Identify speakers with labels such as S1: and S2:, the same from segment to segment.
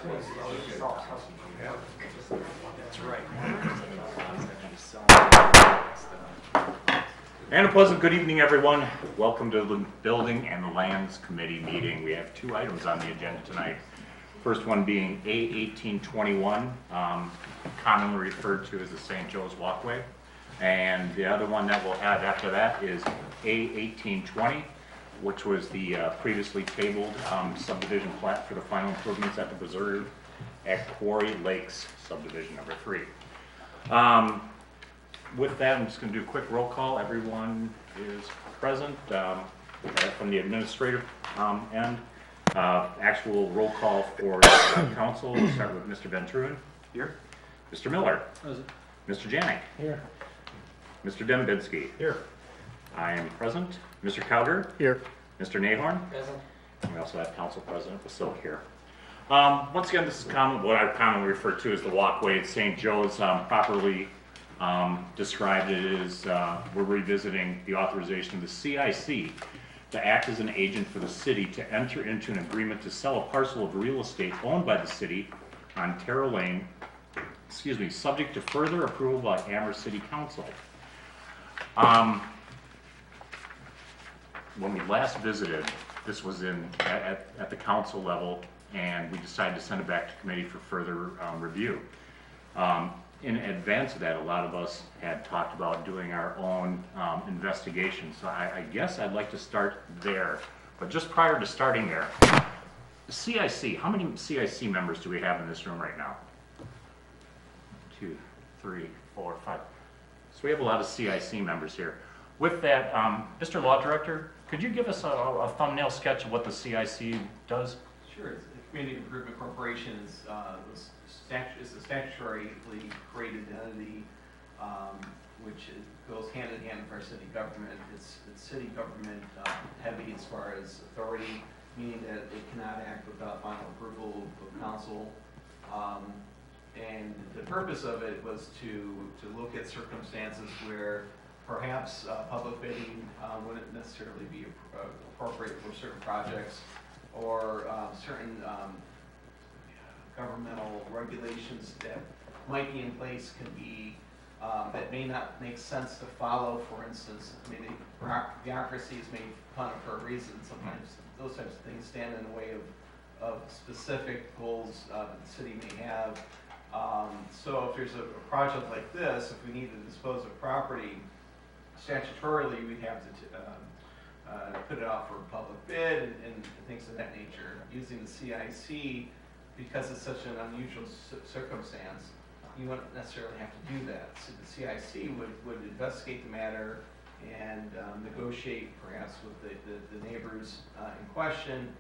S1: That's right.
S2: And a pleasant good evening, everyone. Welcome to the Building and Lands Committee meeting. We have two items on the agenda tonight. First one being A1821, commonly referred to as the St. Joe's Walkway. And the other one that we'll have after that is A1820, which was the previously tabled subdivision plat for the final improvements at the preserve at Quarry Lakes subdivision number 3. With that, I'm just going to do a quick roll call. Everyone is present from the administrative end. Actual roll call for council. We'll start with Mr. Van Truen. Here. Mr. Miller. Present. Mr. Janik. Here. Mr. Dembinski. Here. I am present. Mr. Cowger. Here. Mr. Nahorn. Present. And we also have Council President Basil here. Once again, this is what I commonly refer to as the walkway at St. Joe's. Properly described it as we're revisiting the authorization of the CIC to act as an agent for the city to enter into an agreement to sell a parcel of real estate owned by the city on Terra Lane, subject to further approval by Amherst City Council. When we last visited, this was at the council level, and we decided to send it back to committee for further review. In advance of that, a lot of us had talked about doing our own investigation. So I guess I'd like to start there. But just prior to starting there, CIC, how many CIC members do we have in this room right now? 2, 3, 4, 5. So we have a lot of CIC members here. With that, Mr. Law Director, could you give us a thumbnail sketch of what the CIC does?
S1: Sure. The Community Improvement Corporation is a statutorily created entity, which goes hand in hand with our city government. It's city government heavy as far as authority, meaning that it cannot act without final approval of council. And the purpose of it was to look at circumstances where perhaps public bidding wouldn't necessarily be appropriate for certain projects, or certain governmental regulations that might be in place can be that may not make sense to follow. For instance, I mean, bureaucracy is made fun of for a reason. Sometimes those types of things stand in the way of specific goals that the city may have. So if there's a project like this, if we need to dispose of property, statutorily we'd have to put it out for a public bid and things of that nature. Using the CIC, because it's such an unusual circumstance, you wouldn't necessarily have to do that. So the CIC would investigate the matter and negotiate perhaps with the neighbors in question,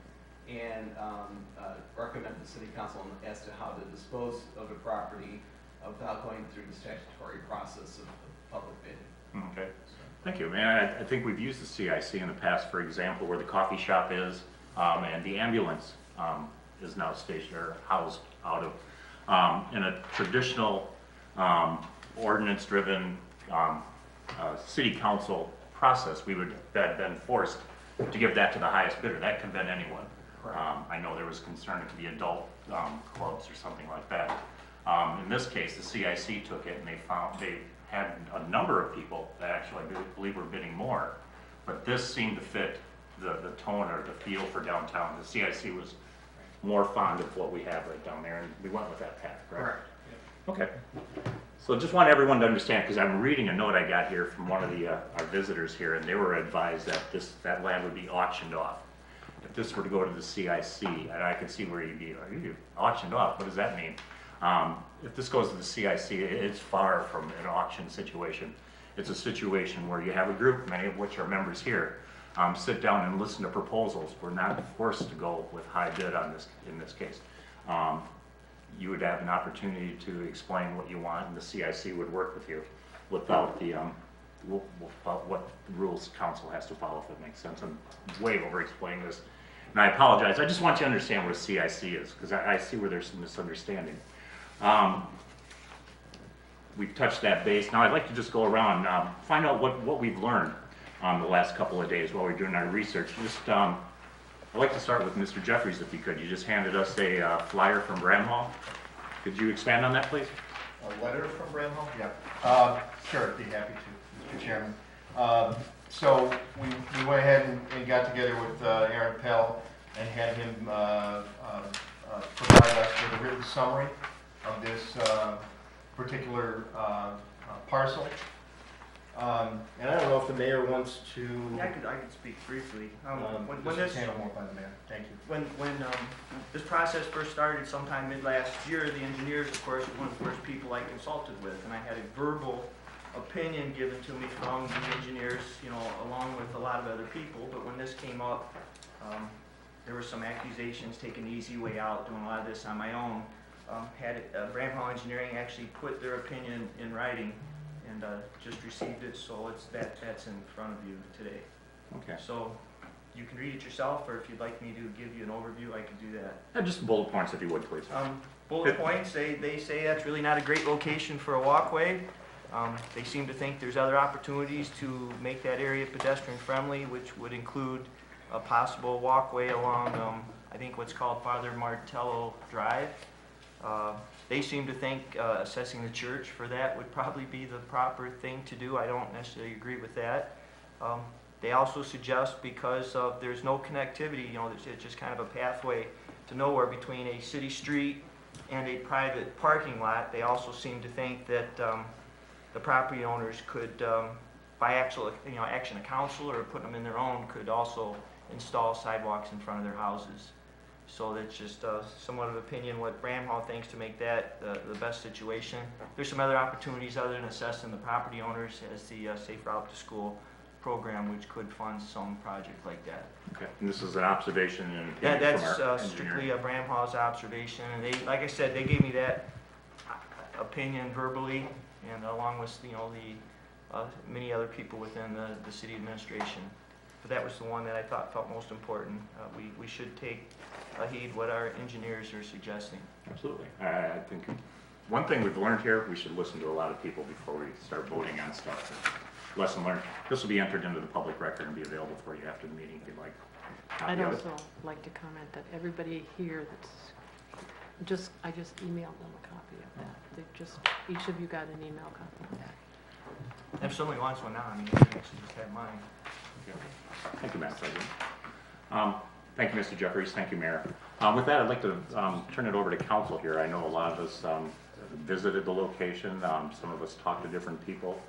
S1: and recommend to the city council as to how to dispose of the property without going through the statutory process of public bidding.
S2: Okay. Thank you. I think we've used the CIC in the past, for example, where the coffee shop is, and the ambulance is now stationed or housed out of. In a traditional ordinance-driven city council process, we would have been forced to give that to the highest bidder. That could have been anyone. I know there was concern it could be adult clubs or something like that. In this case, the CIC took it, and they had a number of people that actually I believe were bidding more, but this seemed to fit the tone or the feel for downtown. The CIC was more fond of what we have right down there, and we went with that path, right?
S1: Correct. Yeah.
S2: Okay. So just want everyone to understand, because I'm reading a note I got here from one of the our visitors here, and they were advised that that land would be auctioned off. If this were to go to the CIC, and I could see where you'd be auctioned off. What does that mean? If this goes to the CIC, it's far from an auction situation. It's a situation where you have a group, many of which are members here, sit down and listen to proposals. We're not forced to go with high bid on this in this case. You would have an opportunity to explain what you want, and the CIC would work with you without the what rules council has to follow, if it makes sense. I'm way over explaining this, and I apologize. I just want you to understand what a CIC is, because I see where there's some misunderstanding. We've touched that base. Now I'd like to just go around, find out what we've learned the last couple of days while we're doing our research. Just a I'd like to start with Mr. Jeffries, if you could. You just handed us a flyer from Bramhall. Could you expand on that, please?
S3: A letter from Bramhall? Yeah. Sure, I'd be happy to, Mr. Chairman. So we went ahead and got together with Aaron Pell and had him provide us with a written summary of this particular parcel. And I don't know if the mayor wants to.
S4: Yeah, I could speak briefly.
S3: This is handled more by the mayor. Thank you.
S4: When this process first started sometime mid last year, the engineers, of course, were one of the first people I consulted with, and I had a verbal opinion given to me from the engineers, you know, along with a lot of other people. But when this came up, there were some accusations, taking the easy way out, doing a lot of this on my own. Bramhall Engineering actually put their opinion in writing and just received it, so that's in front of you today.
S2: Okay.
S4: So you can read it yourself, or if you'd like me to give you an overview, I could do that.
S2: Just bullet points, if you would, please.
S4: Bullet points, they say that's really not a great location for a walkway. They seem to think there's other opportunities to make that area pedestrian friendly, which would include a possible walkway along, I think what's called Father Martello Drive. They seem to think assessing the church for that would probably be the proper thing to do. I don't necessarily agree with that. They also suggest, because there's no connectivity, you know, it's just kind of a pathway to nowhere between a city street and a private parking lot, they also seem to think that the property owners could, by actual, action of council or putting them in their own, could also install sidewalks in front of their houses. So that's just somewhat of opinion what Bramhall thinks to make that the best situation. There's some other opportunities other than assessing the property owners as the Safe Route to School program, which could fund some project like that.
S2: Okay. And this is an observation and
S4: Yeah,
S2: opinion
S4: that's
S2: from our
S4: strictly
S2: engineer.
S4: Bramhall's observation, and they, like I said, they gave me that opinion verbally, and along with the many other people within the city administration. But that was the one that I thought felt most important. We should take heed what our engineers are suggesting.
S2: Absolutely. I think one thing we've learned here, we should listen to a lot of people before we start voting on stuff. Lesson learned. This will be entered into the public record and be available for you after the meeting if you'd like.
S5: I'd also like to comment that everybody here I just emailed them a copy of that. Each of you got an email copy of that.
S4: If somebody wants one now, I mean, you can actually just have mine.
S2: Okay. Thank you, Madam President. Thank you, Mr. Jeffries. Thank you, Mayor. With that, I'd like to turn it over to council here. I know a lot of us visited the location. Some of us talked to different people.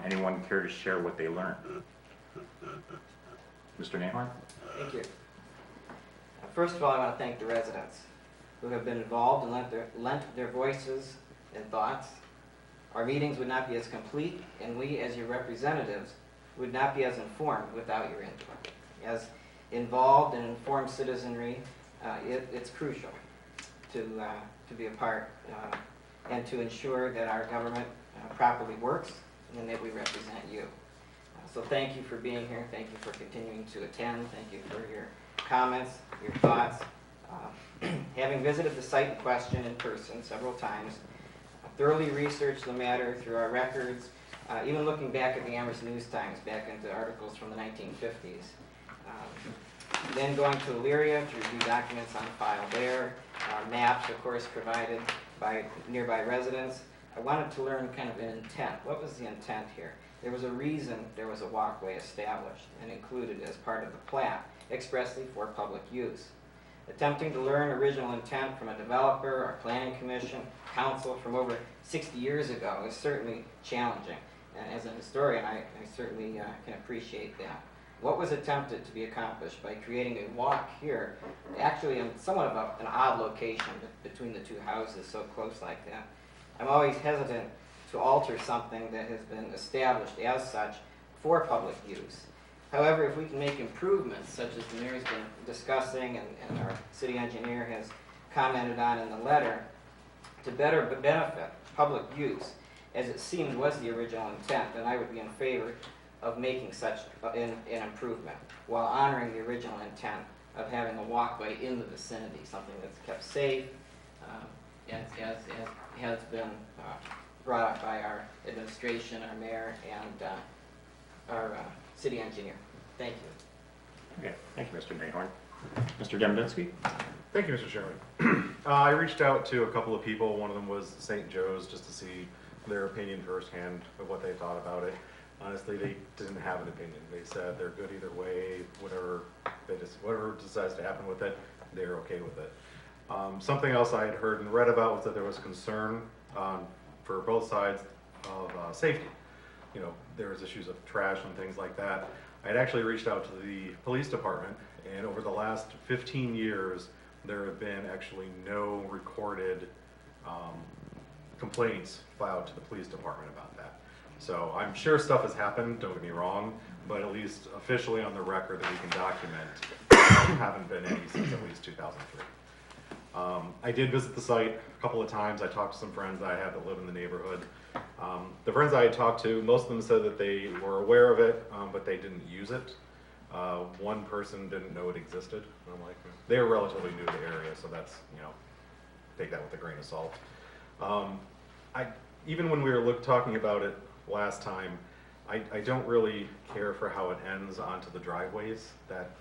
S2: Anyone care to share what they learned? Mr. Nahorn?
S6: Thank you. First of all, I want to thank the residents who have been involved and lent their voices and thoughts. Our meetings would not be as complete, and we, as your representatives, would not be as informed without your input. As involved and informed citizenry, it's crucial to be a part and to ensure that our government properly works and that we represent you. So thank you for being here. Thank you for continuing to attend. Thank you for your comments, your thoughts. Having visited the site in question in person several times, thoroughly researched the matter through our records, even looking back at the Amherst News Times, back into articles from the 1950s. Then going to Elyria to review documents on file there, maps, of course, provided by nearby residents. I wanted to learn kind of an intent. What was the intent here? There was a reason there was a walkway established and included as part of the plat, expressly for public use. Attempting to learn original intent from a developer, our planning commission, council from over 60 years ago is certainly challenging. And as a historian, I certainly can appreciate that. What was attempted to be accomplished by creating a walk here, actually in somewhat of an odd location between the two houses, so close like that? I'm always hesitant to alter something that has been established as such for public use. However, if we can make improvements, such as the mayor's been discussing and our city engineer has commented on in the letter, to better benefit public use, as it seemed was the original intent, then I would be in favor of making such an improvement, while honoring the original intent of having a walkway in the vicinity, something that's kept safe, as has been brought up by our administration, our mayor, and our city engineer. Thank you.
S2: Okay, thank you, Mr. Nahorn. Mr. Dembinsky?
S7: Thank you, Mr. Chairman. I reached out to a couple of people. One of them was St. Joe's, just to see their opinion firsthand of what they thought about it. Honestly, they didn't have an opinion. They said they're good either way, whatever decides to happen with it, they're okay with it. Something else I had heard and read about was that there was concern for both sides of safety. You know, there was issues of trash and things like that. I had actually reached out to the police department, and over the last 15 years, there have been actually no recorded complaints filed to the police department about that. So I'm sure stuff has happened, don't get me wrong, but at least officially on the record that we can document, there haven't been any since at least 2003. I did visit the site a couple of times. I talked to some friends that I have that live in the neighborhood. The friends I had talked to, most of them said that they were aware of it, but they didn't use it. One person didn't know it existed. And I'm like, they were relatively new to the area, so that's, you know, take that with a grain of salt. Even when we were talking about it last time, I don't really care for how it ends onto the driveways. That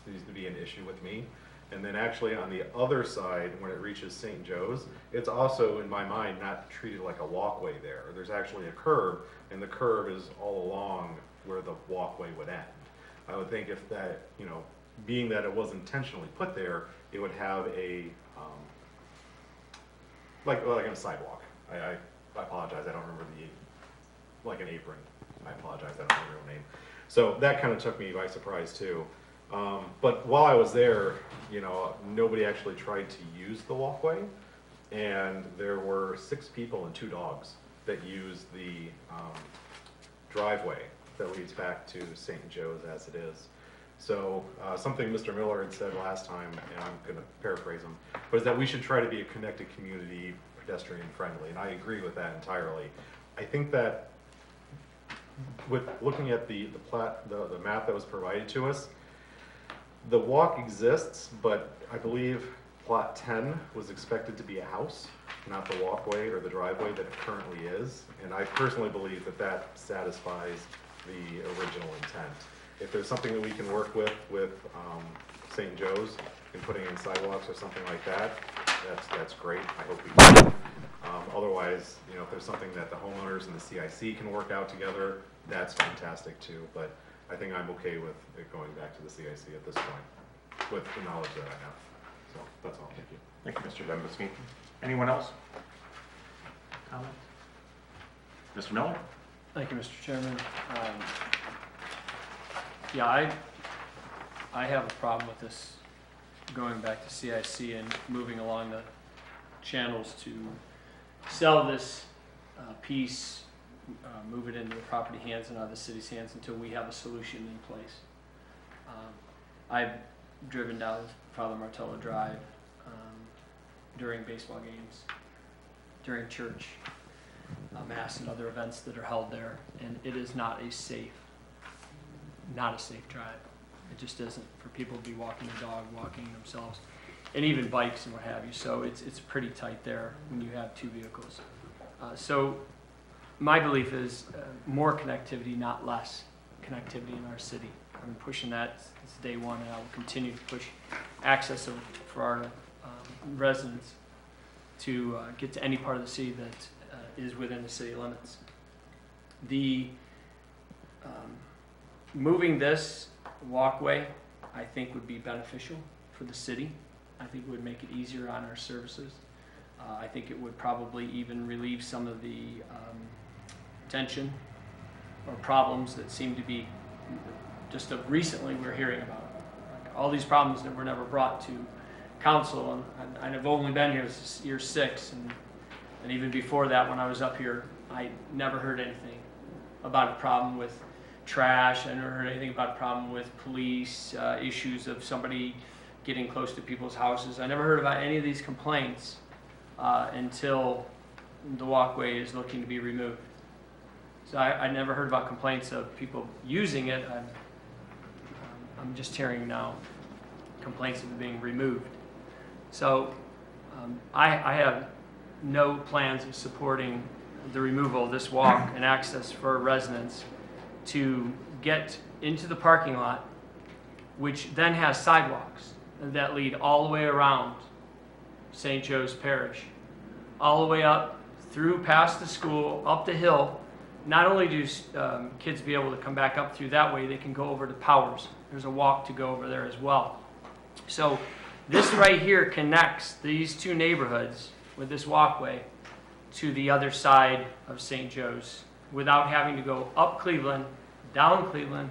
S7: seems to be an issue with me. And then actually on the other side, when it reaches St. Joe's, it's also, in my mind, not treated like a walkway there. There's actually a curb, and the curb is all along where the walkway would end. I would think if that, you know, being that it was intentionally put there, it would have a, like a sidewalk. I apologize, I don't remember like an apron. I apologize, I don't know the real name. So that kind of took me by surprise too. But while I was there, you know, nobody actually tried to use the walkway, and there were 6 people and 2 dogs that used the driveway that leads back to St. Joe's as it is. So something Mr. Miller had said last time, and I'm going to paraphrase him, was that we should try to be a connected community, pedestrian friendly, and I agree with that entirely. I think that with looking at the map that was provided to us, the walk exists, but I believe plot 10 was expected to be a house, not the walkway or the driveway that it currently is. And I personally believe that that satisfies the original intent. If there's something that we can work with St. Joe's and putting in sidewalks or something like that, that's great. I hope we can. Otherwise, you know, if there's something that the homeowners and the CIC can work out together, that's fantastic too. But I think I'm okay with it going back to the CIC at this point, with the knowledge that I have. So that's all. Thank you.
S2: Thank you, Mr. Dembinsky. Anyone else? Comment? Mr. Miller?
S8: Thank you, Mr. Chairman. Yeah, I have a problem with this going back to CIC and moving along the channels to sell this piece, move it into the property hands and out of the city's hands until we have a solution in place. I've driven down Father Martello Drive during baseball games, during church, mass and other events that are held there, and it is not a safe drive. It just isn't for people to be walking the dog, walking themselves, and even bikes and what have you. So it's pretty tight there when you have 2 vehicles. So my belief is more connectivity, not less connectivity in our city. I've been pushing that since day one, and I will continue to push access for our residents to get to any part of the city that is within the city limits. The moving this walkway, I think, would be beneficial for the city. I think it would make it easier on our services. I think it would probably even relieve some of the tension or problems that seem to be just recently we're hearing about. Like all these problems that were never brought to council, and I've only been here since year 6, and even before that when I was up here, I never heard anything about a problem with trash. I never heard anything about a problem with police, issues of somebody getting close to people's houses. I never heard about any of these complaints until the walkway is looking to be removed. So I never heard about complaints of people using it. I'm just hearing now complaints of it being removed. So I have no plans of supporting the removal of this walk and access for residents to get into the parking lot which then has sidewalks that lead all the way around St. Joe's Parish, all the way up through past the school, up the hill. Not only do kids be able to come back up through that way, they can go over to Powers. There's a walk to go over there as well. So this right here connects these two neighborhoods with this walkway to the other side of St. Joe's without having to go up Cleveland, down Cleveland,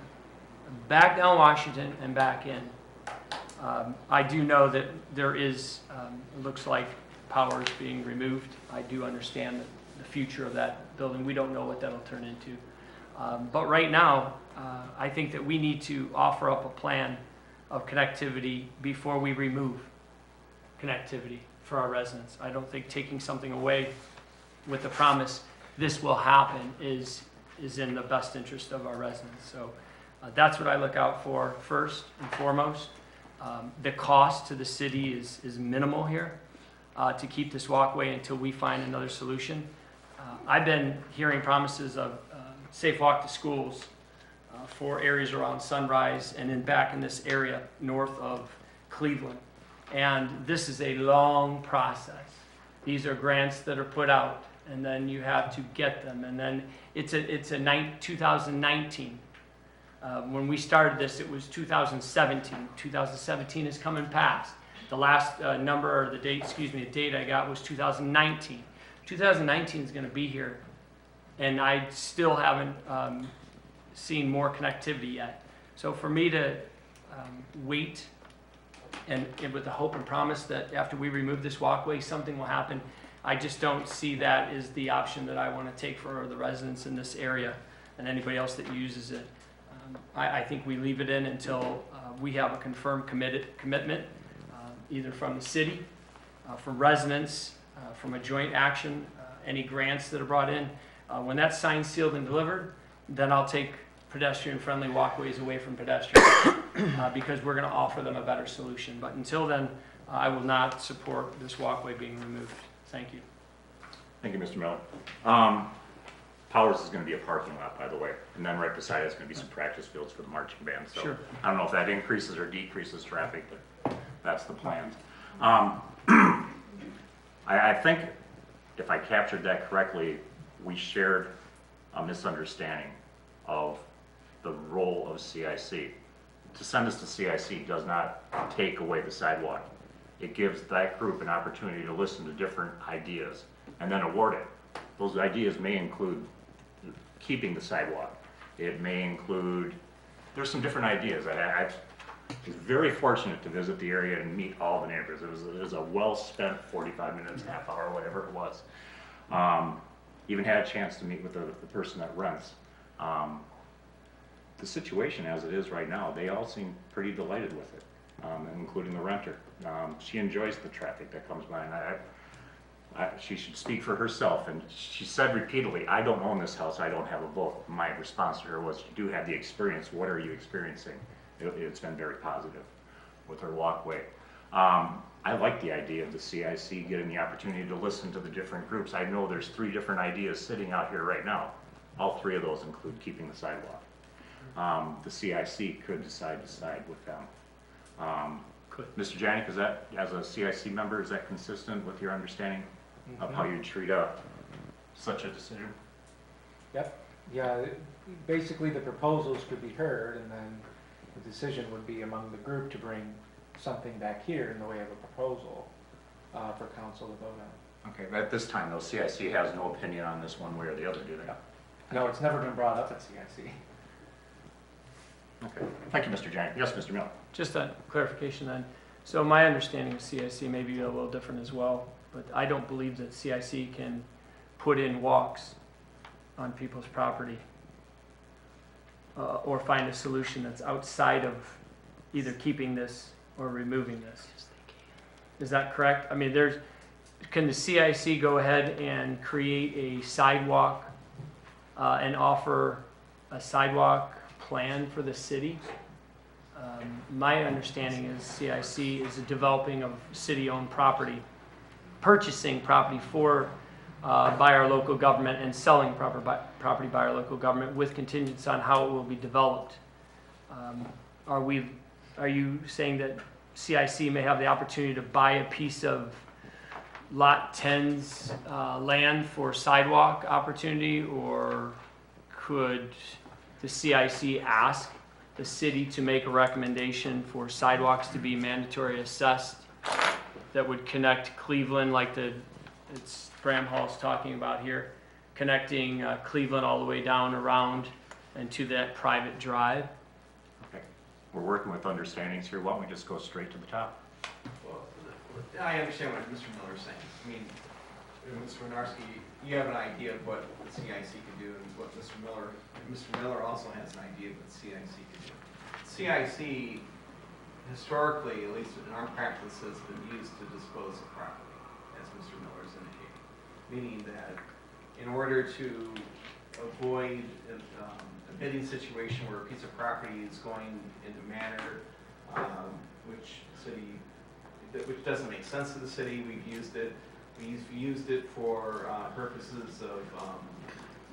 S8: back down Washington, and back in. I do know that there is, it looks like Powers being removed. I do understand the future of that building. We don't know what that'll turn into. But right now, I think that we need to offer up a plan of connectivity before we remove connectivity for our residents. I don't think taking something away with the promise this will happen is in the best interest of our residents. So that's what I look out for first and foremost. The cost to the city is minimal here to keep this walkway until we find another solution. I've been hearing promises of safe walk to schools for areas around Sunrise and then back in this area north of Cleveland. And this is a long process. These are grants that are put out, and then you have to get them. And then it's 2019. When we started this, it was 2017. 2017 is coming past. The last number, or the date I got was 2019. 2019 is going to be here, and I still haven't seen more connectivity yet. So for me to wait and with the hope and promise that after we remove this walkway, something will happen, I just don't see that as the option that I want to take for the residents in this area and anybody else that uses it. I think we leave it in until we have a confirmed commitment, either from the city, from residents, from a joint action, any grants that are brought in. When that's signed, sealed, and delivered, then I'll take pedestrian-friendly walkways away from pedestrians because we're going to offer them a better solution. But until then, I will not support this walkway being removed. Thank you.
S2: Thank you, Mr. Miller. Powers is going to be a parking lot, by the way, and then right beside it is going to be some practice fields for the marching band. So
S8: Sure.
S2: I don't know if that increases or decreases traffic, but that's the plan. I think if I captured that correctly, we shared a misunderstanding of the role of CIC. To send us to CIC does not take away the sidewalk. It gives that group an opportunity to listen to different ideas and then award it. Those ideas may include keeping the sidewalk. It may include, there's some different ideas. I was very fortunate to visit the area and meet all the neighbors. It was a well-spent 45 minutes, half hour, whatever it was. Even had a chance to meet with the person that rents. The situation as it is right now, they all seem pretty delighted with it, including the renter. She enjoys the traffic that comes by, and she should speak for herself. And she said repeatedly, I don't own this house, I don't have a vote. My response to her was, you do have the experience, what are you experiencing? It's been very positive with her walkway. I like the idea of the CIC getting the opportunity to listen to the different groups. I know there's 3 different ideas sitting out here right now. All 3 of those include keeping the sidewalk. The CIC could decide to side with them. Mr. Janik, is that, as a CIC member, is that consistent with your understanding of how you treat such a decision?
S9: Yep. Yeah, basically the proposals could be heard, and then the decision would be among the group to bring something back here in the way of a proposal for council to vote on.
S2: Okay, but at this time, though, CIC has no opinion on this one way or the other, do they?
S9: No, it's never been brought up at CIC.
S2: Okay, thank you, Mr. Janik. Yes, Mr. Miller.
S8: Just a clarification then. So my understanding of CIC may be a little different as well, but I don't believe that CIC can put in walks on people's property or find a solution that's outside of either keeping this or removing this. Is that correct? I mean, can the CIC go ahead and create a sidewalk and offer a sidewalk plan for the city? My understanding is CIC is developing of city-owned property, purchasing property by our local government and selling property by our local government with contingents on how it will be developed. Are we are you saying that CIC may have the opportunity to buy a piece of Lot 10's land for sidewalk opportunity, or could the CIC ask the city to make a recommendation for sidewalks to be mandatory assessed that would connect Cleveland, like it's Bram Hall's talking about here, connecting Cleveland all the way down around and to that private drive?
S2: Okay. We're working with understandings here. Why don't we just go straight to the top?
S1: Well, I understand what Mr. Miller's saying. I mean, Mr. Winarski, you have an idea of what the CIC can do, and what Mr. Miller also has an idea of what CIC can do. CIC, historically, at least in our practice, has been used to dispose of property, as Mr. Miller's indicated. Meaning that in order to avoid a bidding situation where a piece of property is going into a manner which doesn't make sense to the city, we've used it. We've used it for purposes of,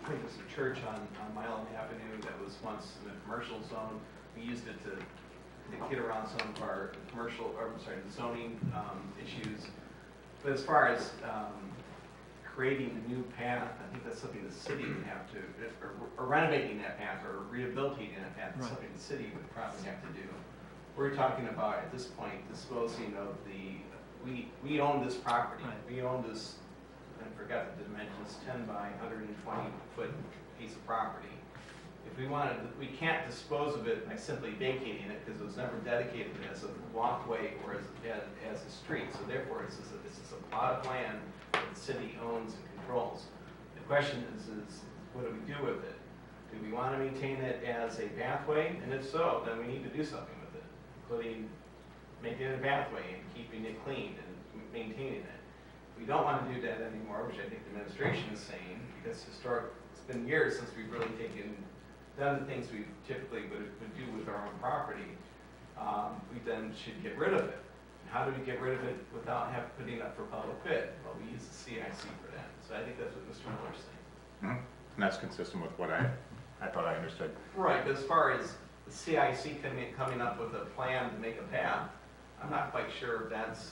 S1: I think there's a church on Milan Avenue that was once in a commercial zone. We used it to get around some of our the zoning issues. But as far as creating a new path, I think that's something the city would have to, or renovating that path or rehabilitating that path, is something the city would probably have to do. We're talking about, at this point, disposing of we own this property.
S8: Right.
S1: We own this, I forgot the dimensions, 10 by 120 foot piece of property. If we wanted, we can't dispose of it by simply vacating it because it was never dedicated as a walkway or as a street. So therefore, it's just a plot of land that the city owns and controls. The question is what do we do with it? Do we want to maintain it as a pathway? And if so, then we need to do something with it, including making it a pathway and keeping it clean and maintaining it. We don't want to do that anymore, which I think the administration is saying, because it's been years since we've really done the things we typically would do with our own property. We then should get rid of it. And how do we get rid of it without putting up for public bid? Well, we use the CIC for that. So I think that's what Mr. Miller's saying.
S2: Mm-hmm. And that's consistent with what I thought I understood.
S1: Right, but as far as the CIC coming up with a plan to make a path, I'm not quite sure if that's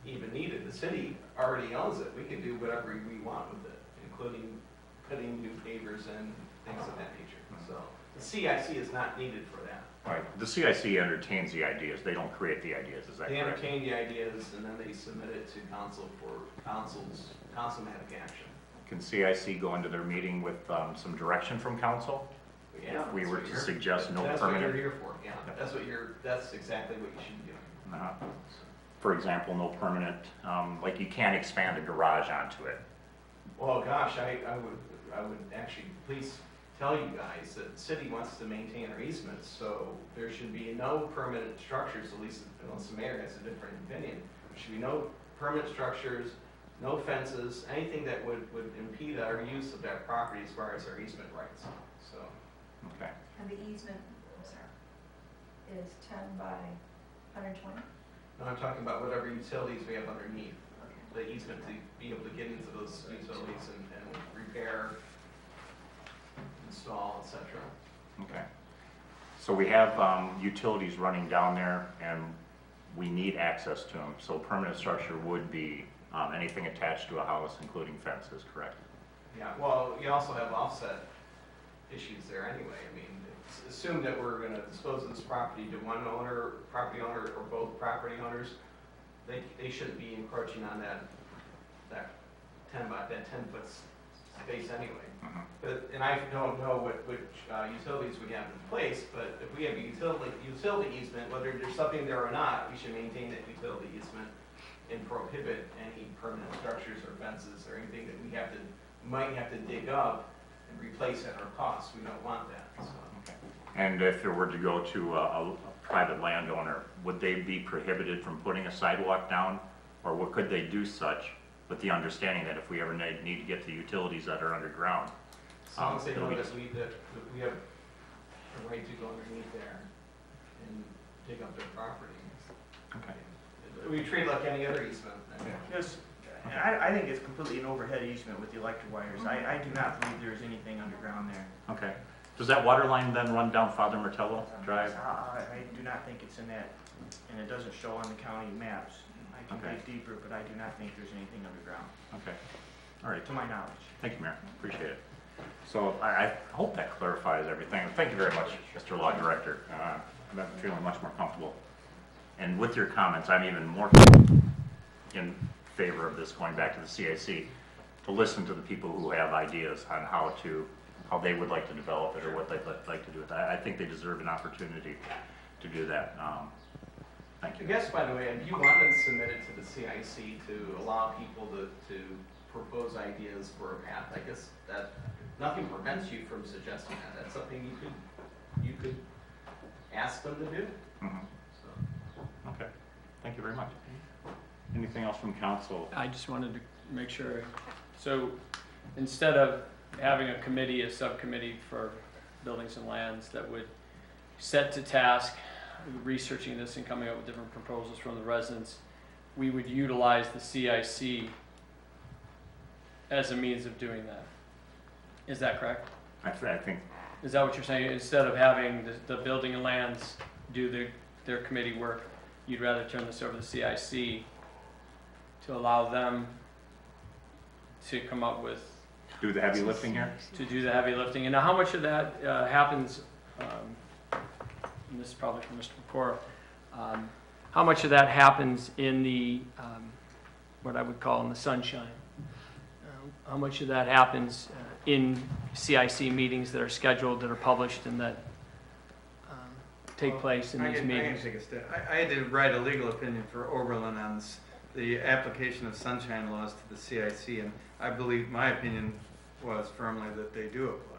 S1: even needed. The city already owns it. We can do whatever we want with it, including putting new pavers and things of that nature. So the CIC is not needed for that.
S2: Right. The CIC entertains the ideas. They don't create the ideas. Is that
S1: They
S2: correct?
S1: entertain the ideas and then they submit it to council for councilmatic action.
S2: Can CIC go into their meeting with some direction from council?
S1: Yeah,
S2: If we
S1: that's
S2: were
S1: what
S2: to
S1: you're-
S2: suggest no
S1: That's
S2: permanent.
S1: what you're here for, yeah. That's exactly what you should be doing.
S2: For example, no permanent, like you can't expand a garage onto it.
S1: Well, gosh, I would actually please tell you guys that the city wants to maintain our easements, so there should be no permanent structures, at least unless the mayor has a different opinion. There should be no permanent structures, no fences, anything that would impede our use of that property as far as our easement rights, so.
S2: Okay.
S10: And the easement, I'm sorry, is 10 by 120?
S1: No, I'm talking about whatever utilities we have underneath, the easement to be able to get into those utilities and repair, install, et cetera.
S2: Okay. So we have utilities running down there and we need access to them. So permanent structure would be anything attached to a house, including fences, correct?
S1: Yeah, well, you also have offset issues there anyway. I mean, assume that we're gonna dispose of this property to one property owner, or both property owners. They shouldn't be encroaching on that 10 foot space anyway.
S2: Mhm.
S1: But, and I don't know which utilities we have in place, but if we have a utility easement, whether there's something there or not, we should maintain that utility easement and prohibit any permanent structures or fences or anything that might have to dig up and replace at our cost. We don't want that, so.
S2: Okay. And if it were to go to a private landowner, would they be prohibited from putting a sidewalk down? Or could they do such with the understanding that if we ever need to get the utilities that are underground?
S1: As long as they
S2: it'll
S1: know
S2: be-
S1: that we have a right to go underneath there and dig up their property.
S2: Okay.
S1: We treat it like any other easement. I mean,
S4: Yes, I think it's completely an overhead easement with the electric wires. I do not believe there's anything underground there.
S2: Okay. Does that water line then run down Father Martello Drive?
S4: I do not think it's in that, and it doesn't show on the county maps. I can
S2: Okay.
S4: dig deeper, but I do not think there's anything underground,
S2: Okay, all right.
S4: to my knowledge.
S2: Thank you, Mayor, appreciate it. So I hope that clarifies everything. Thank you very much, Mr. Law Director. I'm feeling much more comfortable. And with your comments, I'm even more in favor of this going back to the CIC, to listen to the people who have ideas on how they would like to develop it or what they'd like to do with it. I think they deserve an opportunity to do that. Thank
S1: I
S2: you.
S1: guess, by the way, if you want to submit it to the CIC to allow people to propose ideas for a path, I guess that nothing prevents you from suggesting that. That's something you could ask them to do.
S2: Mhm.
S1: So.
S2: Okay, thank you very much. Anything else from council?
S8: I just wanted to make sure, so instead of having a committee, a subcommittee for buildings and lands that would set to task researching this and coming up with different proposals from the residents, we would utilize the CIC as a means of doing that. Is that correct?
S2: I think,
S8: Is that what you're saying? Instead of having the building and lands do their committee work, you'd rather turn this over to the CIC to allow them to come up with,
S2: do the heavy lifting here?
S8: to do the heavy lifting? And now how much of that happens, and this is probably for Mr. Pecora, how much of that happens in the, what I would call in the sunshine? How much of that happens in CIC meetings that are scheduled, that are published, and that take place in these meetings?
S11: I can take a step. I had to write a legal opinion for Oberlin on the application of sunshine laws to the CIC, and I believe, my opinion was firmly that they do apply.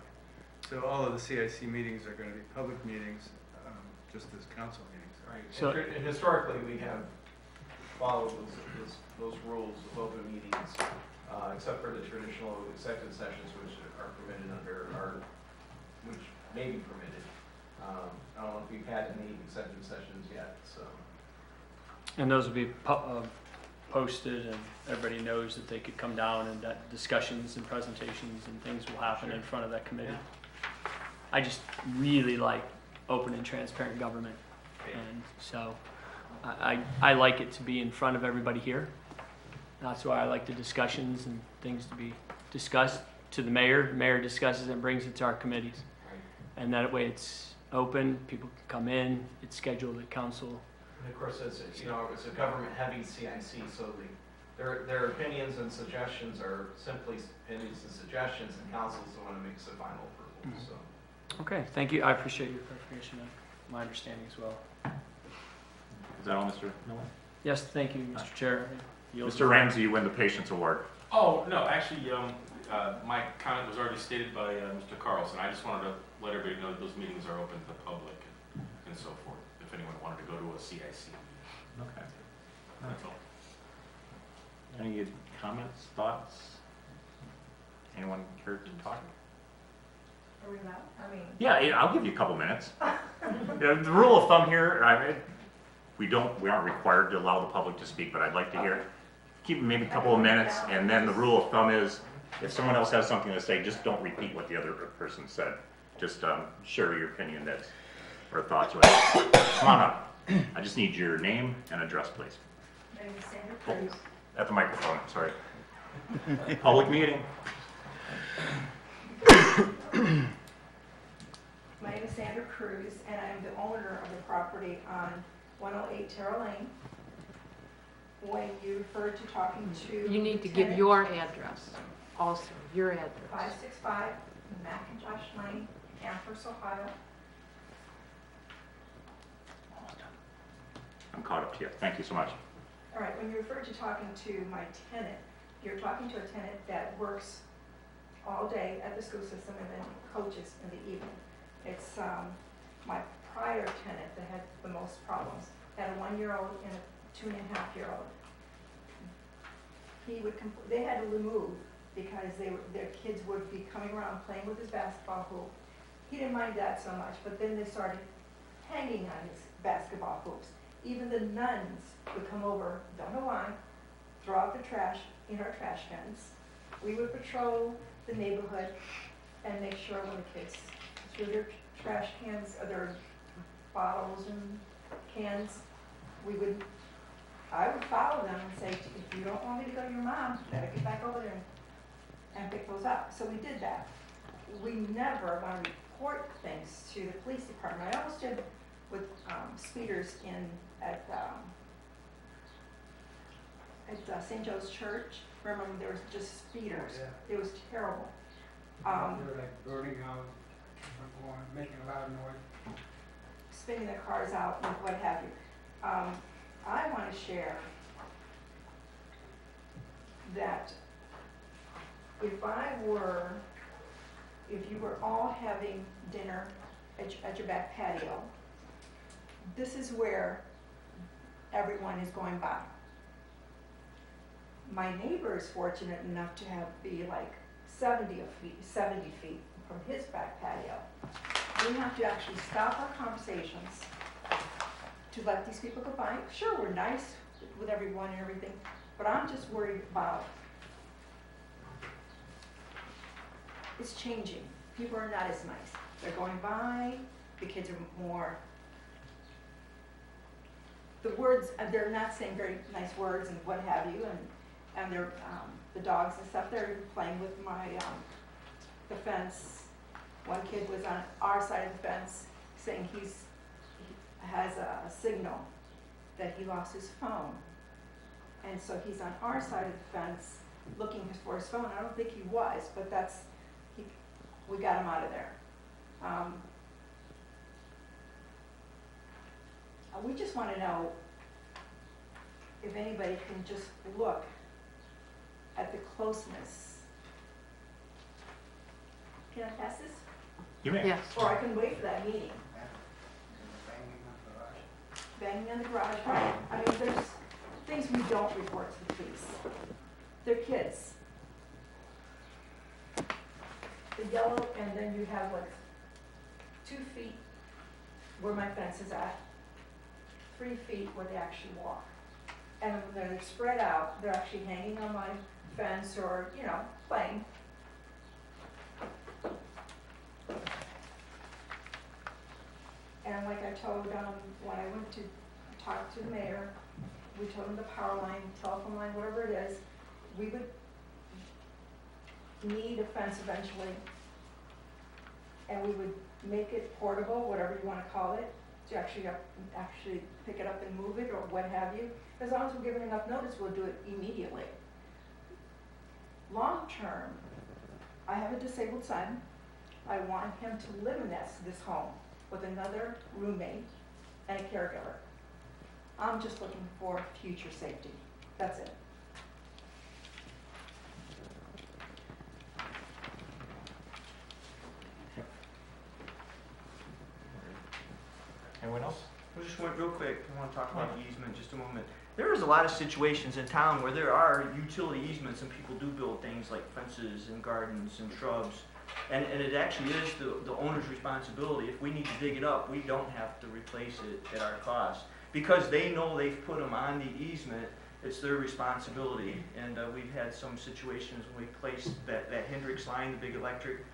S11: So all of the CIC meetings are going to be public meetings, just as council meetings.
S1: Right.
S8: So-
S1: And historically, we have followed those rules of open meetings, except for the traditional executive sessions, which are permitted which may be permitted. I don't know if we've had any executive sessions yet, so.
S8: And those will be posted, and everybody knows that they could come down, and that discussions and presentations and things will happen in front of that committee. I just really like open and transparent government, and so I like it to be in front of everybody here. That's why I like the discussions and things to be discussed to the mayor. The mayor discusses and brings it to our committees. And that way it's open, people can come in, it's scheduled at council.
S1: And of course, it's a government-heavy CIC, so their opinions and suggestions are simply opinions and suggestions, and council's the one who makes the final approval, so.
S8: Okay, thank you. I appreciate your clarification of my understanding as well.
S2: Is that all, Mr. Miller?
S8: Yes, thank you, Mr. Chair. Yield
S2: Mr.
S8: the-
S2: Ramsey, you win the Patience Award.
S12: Oh, no, actually, my comment was already stated by Mr. Carlson. I just wanted to let everybody know that those meetings are open to the public and so forth, if anyone wanted to go to a CIC.
S2: Okay.
S12: That's all.
S2: Any comments, thoughts? Anyone care to talk?
S10: Are we allowed? I mean,
S2: Yeah, I'll give you a couple minutes. Yeah, the rule of thumb here, we aren't required to allow the public to speak, but I'd like to hear, keep maybe a couple of minutes, and then the rule of thumb is, if someone else has something to say, just don't repeat what the other person said. Just share your opinion or thoughts. Come on up. I just need your name and address, please.
S10: my name is Sandra Cruz.
S2: At the microphone, sorry. Public meeting.
S10: My name is Sandra Cruz, and I'm the owner of the property on 108 Terrell Lane. When you refer to talking to...
S5: You need to give
S10: tenant,
S5: your address also, your address.
S10: 565 McIntosh Lane, Amherst, Ohio.
S2: I'm caught up to you. Thank you so much.
S10: All right, when you refer to talking to my tenant, you're talking to a tenant that works all day at the school system and then coaches in the evening. It's my prior tenant that had the most problems. Had a 1-year-old and a 2.5-year-old. They had to remove because their kids would be coming around playing with his basketball hoop. He didn't mind that so much, but then they started hanging on his basketball hoops. Even the nuns would come over, don't know why, throw out the trash in our trash cans. We would patrol the neighborhood and make sure when the kids through their trash cans, or their bottles and cans, I would follow them and say, if you don't want me to go to your mom, you better get back over there and pick those up. So we did that. We never want to report things to the police department. I almost did with speeders at St. Joe's Church. Remember, there was just speeders. It was terrible.
S13: They were like burning out, making a lot of noise.
S10: Spinning their cars out and what have you. I want to share that if you were all having dinner at your back patio, this is where everyone is going by. My neighbor is fortunate enough to be like 70 feet from his back patio. We have to actually stop our conversations to let these people go by. Sure, we're nice with everyone and everything, but I'm just worried about it's changing. People are not as nice. They're going by, the kids are more, the words, they're not saying very nice words and what have you, and they're, the dogs and stuff, they're playing with the fence. One kid was on our side of the fence saying he has a signal that he lost his phone. And so he's on our side of the fence looking for his phone. I don't think he was, but we got him out of there. We just want to know if anybody can just look at the closeness. Can I pass this?
S2: You may.
S5: Yes.
S10: Or I can wait for that meeting. Banging on the garage, right? I mean, there's things we don't report to the police. They're kids. The yellow, and then you have like 2 feet where my fence is at, 3 feet where they actually walk. And when they're spread out, they're actually hanging on my fence or, playing. And like I told, when I went to talk to the mayor, we told him the power line, telephone line, whatever it is, we would need a fence eventually. And we would make it portable, whatever you want to call it, to actually pick it up and move it or what have you. As long as we're given enough notice, we'll do it immediately. Long term, I have a disabled son. I want him to live in this home with another roommate and a caregiver. I'm just looking for future safety. That's it.
S2: Anyone else?
S4: I just went real quick, I want to talk about the easement just a moment. There is a lot of situations in town where there are utility easements and people do build things like fences and gardens and shrubs. And it actually is the owner's responsibility. If we need to dig it up, we don't have to replace it at our cost. Because they know they've put them on the easement, it's their responsibility. And we've had some situations when we placed that Hendricks line, the big electric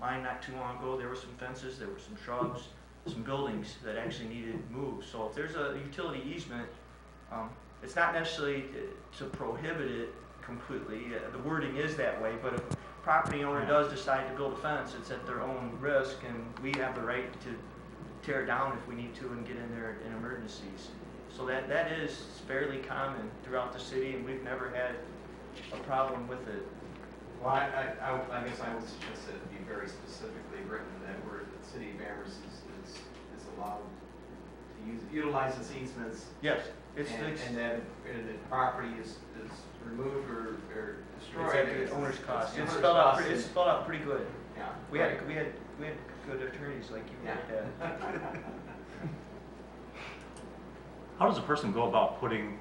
S4: line not too long ago, there were some fences, there were some shrubs, some buildings that actually needed moved. So if there's a utility easement, it's not necessarily to prohibit it completely. The wording is that way, but if a property owner does decide to build a fence, it's at their own risk, and we have the right to tear it down if we need to and get in there in emergencies. So that is fairly common throughout the city, and we've never had a problem with it.
S1: Well, I guess I would suggest that it be very specifically written that where the city of Amherst is allowed to utilize its easements.
S4: Yes.
S1: And then the property is removed or destroyed.
S4: It's at the owner's cost.
S1: It's
S4: It's
S1: the owner's cost.
S4: spelled out pretty good.
S1: Yeah.
S4: We had good attorneys like you
S1: Yeah.
S4: had.
S2: How does a person go about putting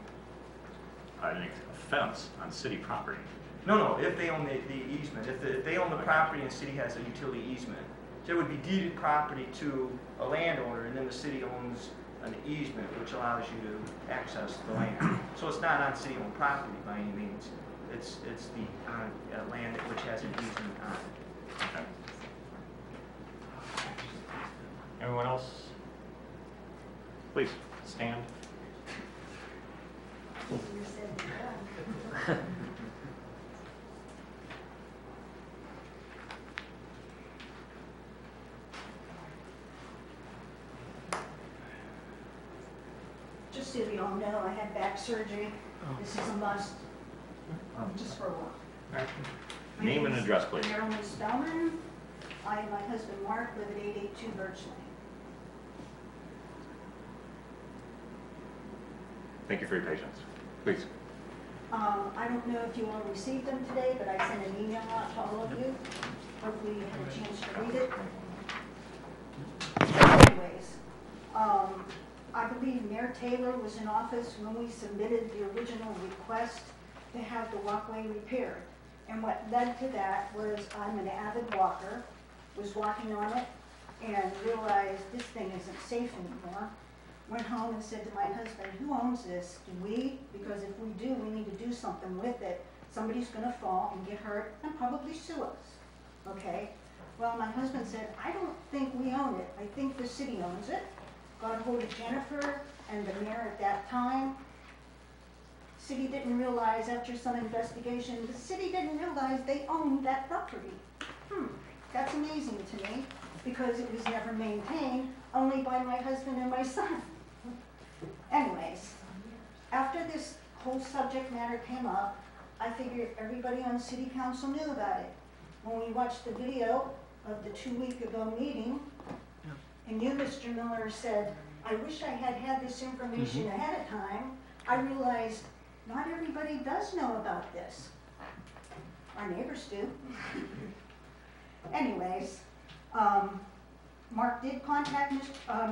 S2: a fence on city property?
S4: No, if they own the easement, if they own the property and the city has a utility easement, there would be deeded property to a landowner, and then the city owns an easement which allows you to access the land. So it's not on city-owned property by any means. It's the land which has an easement on it.
S2: Okay. please stand.
S10: Just so you all know, I had back surgery. This is a must, just for a while. My
S2: Name and
S10: name's
S2: address, please.
S10: Marilyn Spellman. I and my husband Mark live at 882 Birch Lane.
S2: Thank you for your patience. Please.
S10: I don't know if you all received them today, but I sent an email out to all of you. Hopefully you had a chance to read it. Anyways, I believe Mayor Taylor was in office when we submitted the original request to have the walkway repaired. And what led to that was I'm an avid walker, was walking on it and realized this thing isn't safe anymore. Went home and said to my husband, who owns this? Do we? Because if we do, we need to do something with it. Somebody's gonna fall and get hurt and probably sue us, okay? Well, my husband said, I don't think we own it. I think the city owns it. Got a hold of Jennifer and the mayor at that time. City didn't realize, after some investigation, the city didn't realize they owned that property. That's amazing to me, because it was never maintained, only by my husband and my son. Anyways, after this whole subject matter came up, I figured everybody on city council knew about it. When we watched the video of the 2 week ago meeting, and you, Mr. Miller, said, I wish I had had this information ahead of time, I realized not everybody does know about this. Our neighbors do. Anyways, Mark did contact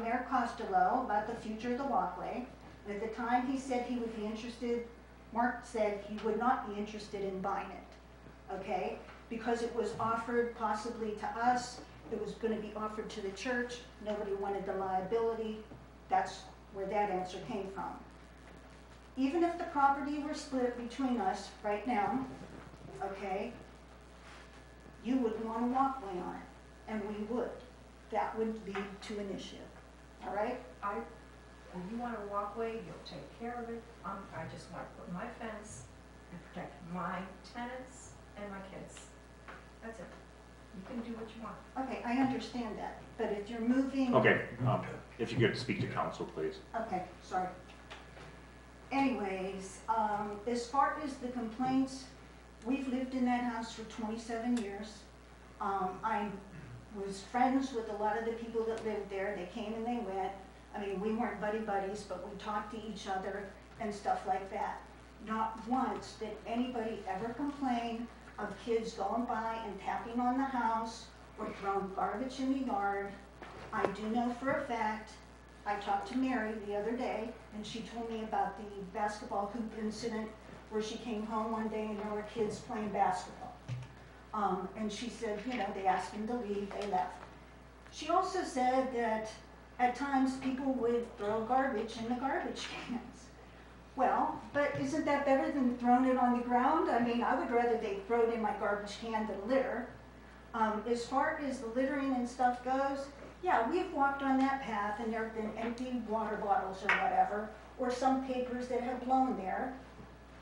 S10: Mayor Costello about the future of the walkway. And at the time he said he would be interested, Mark said he would not be interested in buying it, okay? Because it was offered possibly to us, it was gonna be offered to the church, nobody wanted the liability. That's where that answer came from. Even if the property were split between us right now, okay, you would want a walkway on it, and we would. That would lead to an issue, all right?
S14: If you want a walkway, you'll take care of it. I just want to put my fence and protect my tenants and my kids. That's it. You can do what you want.
S10: Okay, I understand that, but if you're moving.
S2: Okay, if you could speak to council, please.
S10: Okay, sorry. Anyways, as far as the complaints, we've lived in that house for 27 years. I was friends with a lot of the people that lived there. They came and they went. I mean, we weren't buddies, but we talked to each other and stuff like that. Not once did anybody ever complain of kids going by and tapping on the house or throwing garbage in the yard. I do know for a fact, I talked to Mary the other day, and she told me about the basketball hoop incident where she came home one day and there were kids playing basketball. And she said, you know, they asked them to leave, they left. She also said that at times people would throw garbage in the garbage cans. Well, but isn't that better than throwing it on the ground? I mean, I would rather they throw it in my garbage can than litter. As far as the littering and stuff goes, yeah, we've walked on that path and there have been empty water bottles or whatever, or some papers that have blown there.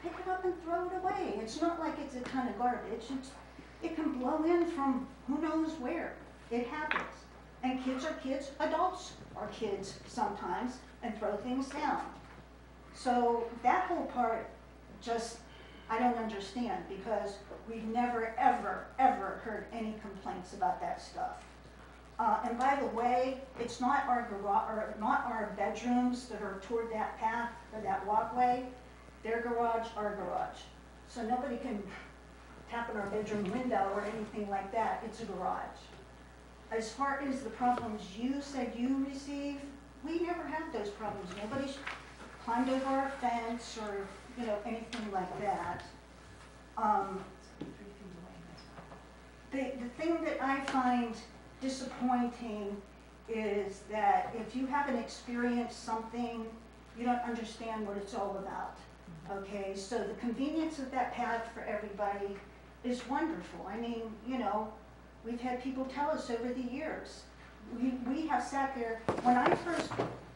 S10: Pick it up and throw it away. It's not like it's a ton of garbage. It can blow in from who knows where. It happens. And kids are kids, adults are kids sometimes, and throw things down. So that whole part, just, I don't understand, because we've never, ever, ever heard any complaints about that stuff. And by the way, it's not our garage, or not our bedrooms that are toward that path or that walkway. Their garage, our garage. So nobody can tap in our bedroom window or anything like that. It's a garage. As far as the problems you said you receive, we never had those problems. Nobody's climbed over our fence or, you know, anything like that. The thing that I find disappointing is that if you haven't experienced something, you don't understand what it's all about. Okay, so the convenience of that path for everybody is wonderful. I mean, you know, we've had people tell us over the years. We have sat there, when I first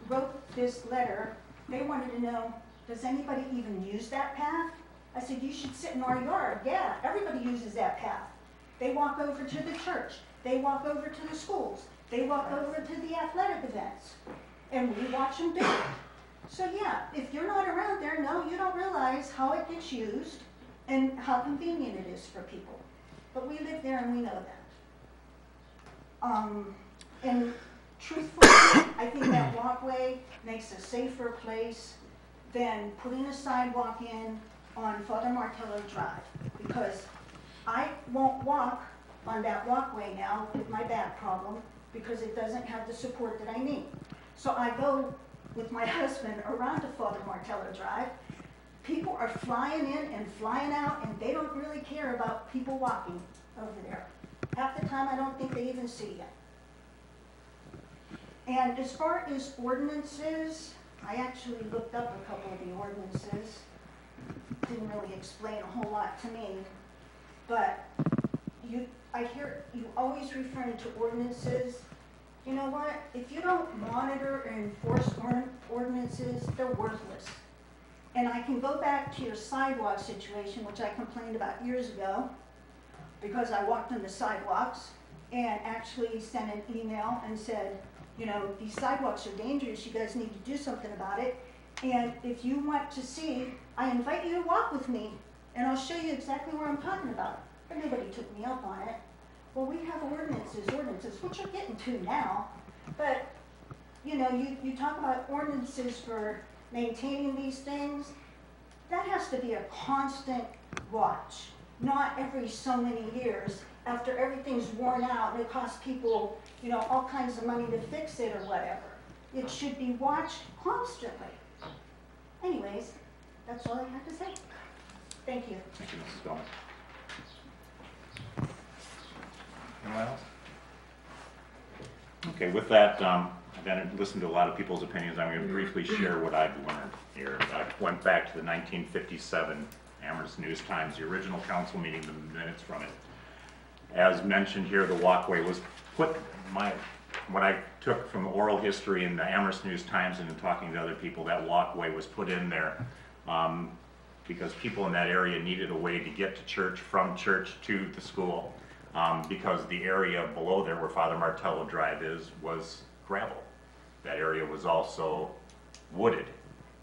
S15: wrote this letter, they wanted to know, does anybody even use that path? I said, you should sit in our yard. Yeah, everybody uses that path. They walk over to the church. They walk over to the schools. They walk over to the athletic events. And we watch them do it. So yeah, if you're not around there, no, you don't realize how it gets used and how convenient it is for people. But we live there and we know that. And truthfully, I think that walkway makes a safer place than putting a sidewalk in on Father Martello Drive, because I won't walk on that walkway now with my back problem because it doesn't have the support that I need. So I go with my husband around to Father Martello Drive. People are flying in and flying out, and they don't really care about people walking over there. Half the time, I don't think they even see you. And as far as ordinances, I actually looked up a couple of the ordinances. Didn't really explain a whole lot to me, but I hear you always referring to ordinances. You know what? If you don't monitor and enforce ordinances, they're worthless. And I can go back to your sidewalk situation, which I complained about years ago, because I walked on the sidewalks and actually sent an email and said, you know, these sidewalks are dangerous, you guys need to do something about it. And if you want to see, I invite you to walk with me, and I'll show you exactly what I'm talking about. But nobody took me up on it. Well, we have ordinances, which are getting to now. But, you know, you talk about ordinances for maintaining these things. That has to be a constant watch, not every so many years after everything's worn out and it costs people, you know, all kinds of money to fix it or whatever. It should be watched constantly. Anyways, that's all I have to say. Thank you.
S2: Thank you, Mrs. Gomez. Anyone else? Okay, with that, I've been listened to a lot of people's opinions. I'm going to briefly share what I've learned here. I went back to the 1957 Amherst News-Times, the original council meeting, the minutes from it. As mentioned here, the walkway was put, what I took from oral history in the Amherst News-Times and in talking to other people, that walkway was put in there because people in that area needed a way to get to church, from church to the school, because the area below there where Father Martello Drive is was gravel. That area was also wooded.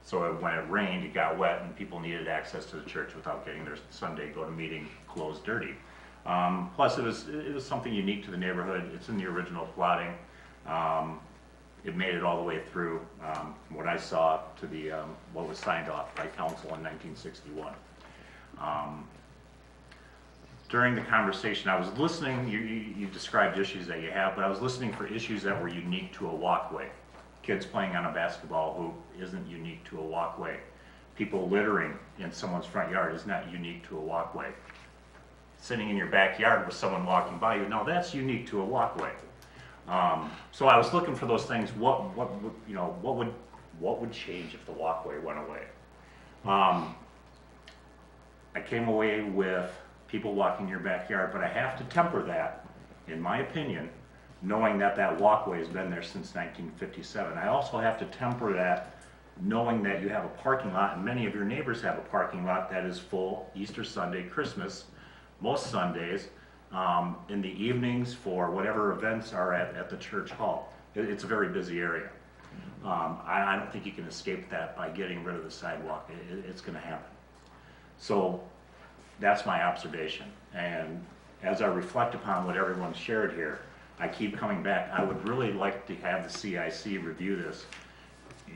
S2: So when it rained, it got wet and people needed access to the church without getting their Sunday go-to-meeting clothes dirty. Plus, it was something unique to the neighborhood. It's in the original plotting. It made it all the way through, what I saw, to the what was signed off by council in 1961. During the conversation, I was listening. You described issues that you have, but I was listening for issues that were unique to a walkway. Kids playing on a basketball hoop isn't unique to a walkway. People littering in someone's front yard is not unique to a walkway. Sitting in your backyard with someone walking by you, no, that's unique to a walkway. So I was looking for those things. What would change if the walkway went away? I came away with people walking in your backyard, but I have to temper that, in my opinion, knowing that that walkway has been there since 1957. I also have to temper that knowing that you have a parking lot, and many of your neighbors have a parking lot that is full Easter Sunday, Christmas, most Sundays, in the evenings for whatever events are at the church hall. It's a very busy area. I don't think you can escape that by getting rid of the sidewalk. It's going to happen. So that's my observation. And as I reflect upon what everyone shared here, I keep coming back. I would really like to have the CIC review this.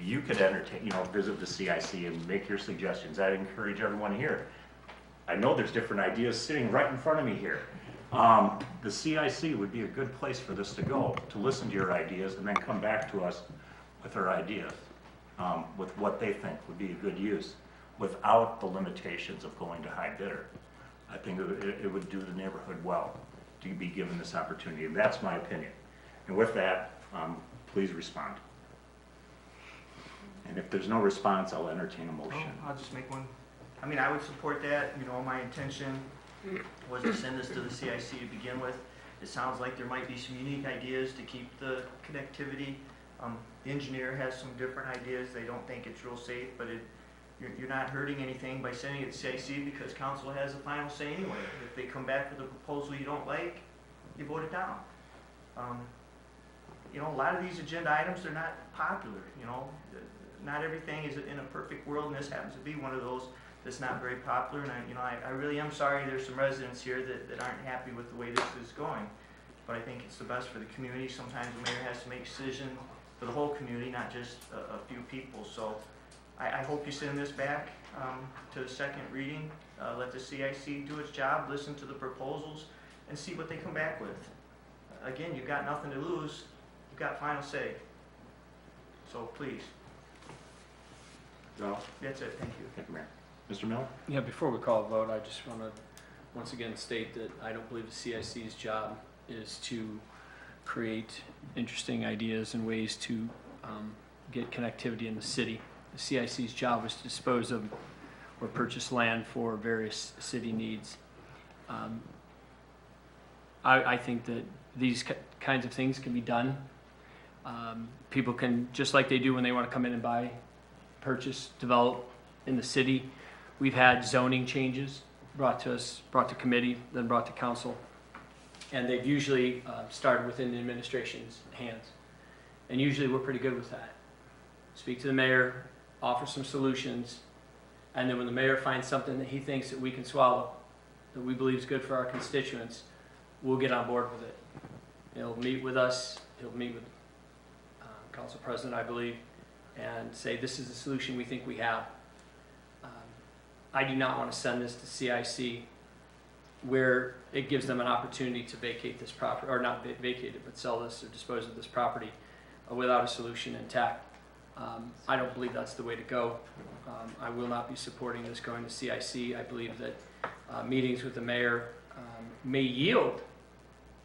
S2: You could entertain, visit the CIC and make your suggestions. I'd encourage everyone here. I know there's different ideas sitting right in front of me here. The CIC would be a good place for this to go, to listen to your ideas and then come back to us with our ideas, with what they think would be a good use, without the limitations of going to high bidder. I think it would do the neighborhood well to be given this opportunity. And that's my opinion. And with that, please respond. And if there's no response, I'll entertain a motion.
S4: I'll just make one. I mean, I would support that. My intention was to send this to the CIC to begin with. It sounds like there might be some unique ideas to keep the connectivity The engineer has some different ideas, they don't think it's real safe, but you're not hurting anything by sending it to CIC because council has the final say anyway. If they come back with a proposal you don't like, you vote it down. You know, a lot of these agenda items, they're not popular, you know. Not everything is in a perfect world, and this happens to be one of those that's not very popular. And I really am sorry there's some residents here that aren't happy with the way this is going. But I think it's the best for the community. Sometimes the mayor has to make decisions for the whole community, not just a few people. So I hope you send this back to the second reading. Let the CIC do its job, listen to the proposals, and see what they come back with. Again, you've got nothing to lose. You've got final say. So please.
S2: No?
S4: That's it. Thank you.
S2: Thank you, Mayor. Mr. Miller?
S8: Yeah, before we call a vote, I just want to once again state that I don't believe the CIC's job is to create interesting ideas and ways to get connectivity in the city. The CIC's job is to dispose of or purchase land for various city needs. I think that these kinds of things can be done. People can, just like they do when they want to come in and buy, purchase, develop in the city. We've had zoning changes brought to us, brought to committee, then brought to council. And they've usually started within the administration's hands. And usually we're pretty good with that. Speak to the mayor, offer some solutions, and then when the mayor finds something that he thinks that we can swallow, that we believe is good for our constituents, we'll get on board with it. He'll meet with us, he'll meet with council president, I believe, and say this is the solution we think we have. I do not want to send this to CIC where it gives them an opportunity to vacate this property, or not vacate it, but sell this or dispose of this property without a solution intact. I don't believe that's the way to go. I will not be supporting this going to CIC. I believe that meetings with the mayor may yield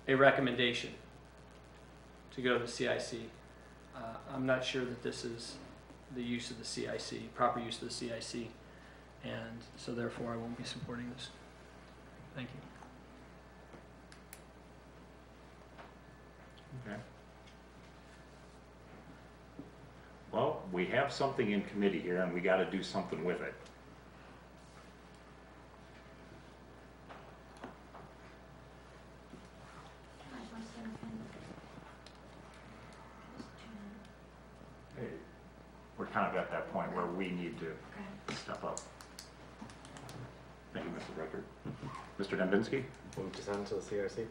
S8: a recommendation to go to the CIC. I'm not sure that this is the use of the CIC, proper use of the CIC, and so therefore I won't be supporting this. Thank you.
S2: Okay. Well, we have something in committee here and we got to do something with it. We're kind of at that point where we need to step up. Thank you, Mr. Record. Mr. Dembinski?
S7: Move to send to the CIC.